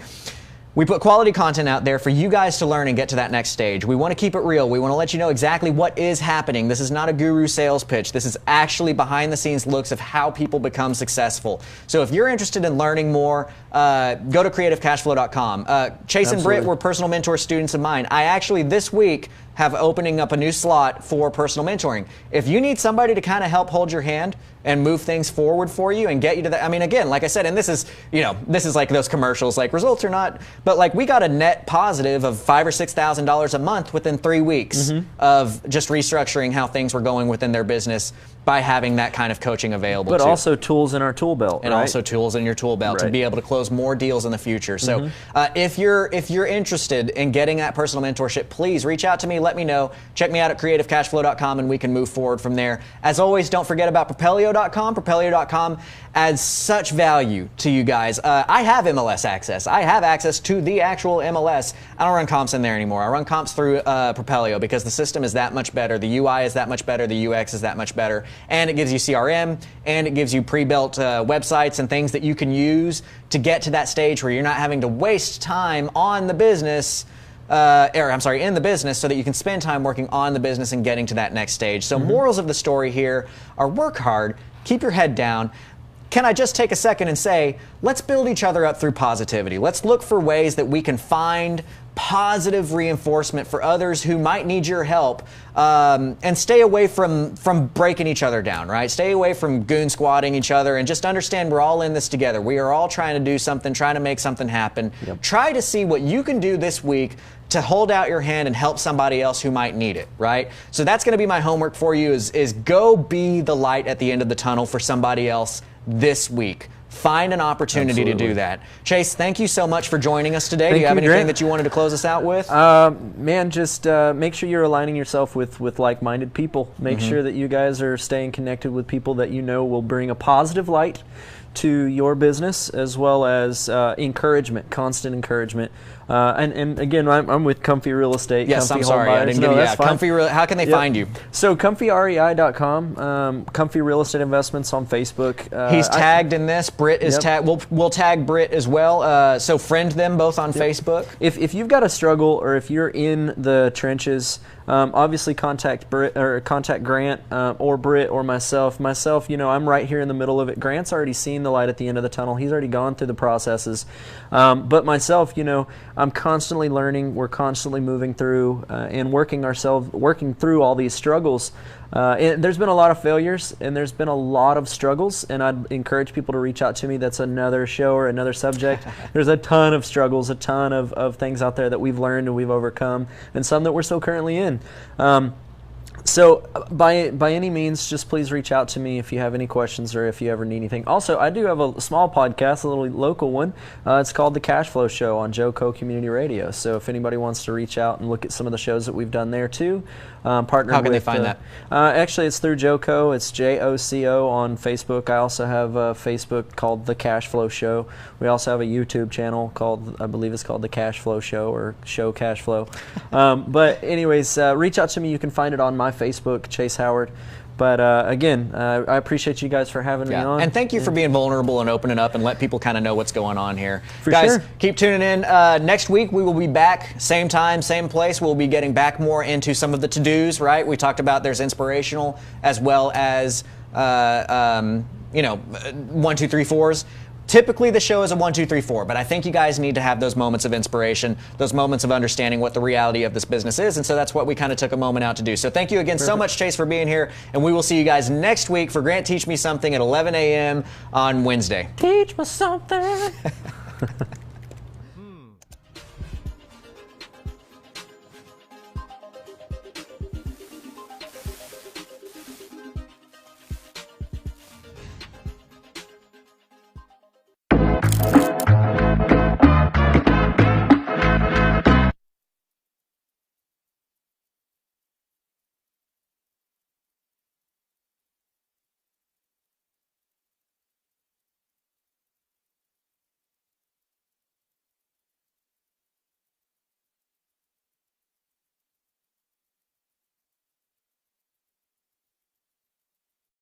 We put quality content out there for you guys to learn and get to that next stage. We want to keep it real. We want to let you know exactly what is happening. This is not a guru sales pitch. This is actually behind the scenes looks of how people become successful. So if you're interested in learning more, go to CreativeCashFlow.com. Chase and Britt were personal mentor students of mine. I actually this week have opening up a new slot for personal mentoring. If you need somebody to kind of help hold your hand and move things forward for you and get you to that, I mean, again, like I said, and this is, you know, this is like those commercials, like results are not, but like we got a net positive of $5,000 or $6,000 a month within 3 weeks of just restructuring how things were going within their business by having that kind of coaching available. But also tools in our tool belt, and also tools in your tool belt to be able to close more deals in the future. So if you're interested in getting that personal mentorship, please reach out to me. Let me know. Check me out at CreativeCashFlow.com and we can move forward from there. As always, don't forget about Propelio.com. Propelio.com adds such value to you guys. I have MLS access. I have access to the actual MLS. I don't run comps in there anymore. I run comps through Propelio because the system is that much better. The UI is that much better. The UX is that much better. And it gives you CRM and it gives you pre-built websites and things that you can use to get to that stage where you're not having to waste time on the business in the business so that you can spend time working on the business and getting to that next stage. So morals of the story here are work hard, keep your head down. Can I just take a second and say, let's build each other up through positivity. Let's look for ways that we can find positive reinforcement for others who might need your help, and stay away from breaking each other down, right? Stay away from goon squatting each other, and just understand we're all in this together. We are all trying to do something, trying to make something happen. Yep. Try to see what you can do this week to hold out your hand and help somebody else who might need it, right? So that's going to be my homework for you is go be the light at the end of the tunnel for somebody else this week. Find an opportunity to do that. Chase, thank you so much for joining us today. Do you have anything that you wanted to close us out with? Man, just make sure you're aligning yourself with like-minded people. Make sure that you guys are staying connected with people that you know will bring a positive light to your business, as well as encouragement, constant encouragement. And again, I'm with Comfy Real Estate. Yes, Comfy I'm sorry, I didn't give you that. Comfy, how can they find you? So comfyrei.com, Comfy Real Estate Investments on Facebook. He's tagged in this. Britt is tagged. We'll tag Britt as well. So friend them both on Facebook. If you've got a struggle, or if you're in the trenches, obviously contact Britt or contact Grant or Britt or myself. Myself, I'm right here in the middle of it. Grant's already seen the light at the end of the tunnel. He's already gone through the processes. But myself, I'm constantly learning. We're constantly moving through and working through all these struggles. There's been a lot of failures, and there's been a lot of struggles, and I'd encourage people to reach out to me. That's another show or another subject. There's a ton of struggles, a ton of things out there that we've learned and we've overcome, and some that we're still currently in. So by any means, just please reach out to me if you have any questions or if you ever need anything. Also, I do have a small podcast, a little local one. It's called The Cash Flow Show on JoCo Community Radio. So if anybody wants to reach out and look at some of the shows that we've done there too, partner. How can they find that? Actually, it's through JoCo. It's JOCO on Facebook. I also have a Facebook called The Cash Flow Show. We also have a YouTube channel called, I believe it's called The Cash Flow Show or Show Cash Flow. But anyways, reach out to me. You can find it on my Facebook, Chase Howard. But again, I appreciate you guys for having me on. And thank you for being vulnerable and opening up and let people kind of know what's going on here. Guys, keep tuning in. Next week, we will be back, same time, same place. We'll be getting back more into some of the to-dos, right? We talked about there's inspirational as well as, 1, 2, 3, 4s. Typically, the show is a 1, 2, 3, 4, but I think you guys need to have those moments of inspiration, those moments of understanding what the reality of this business is, and so that's what we kind of took a moment out to do. So thank you again so much, Chase, for being here, and we will see you guys next week for Grant Teach Me Something at 11 a.m. on Wednesday. Teach me something.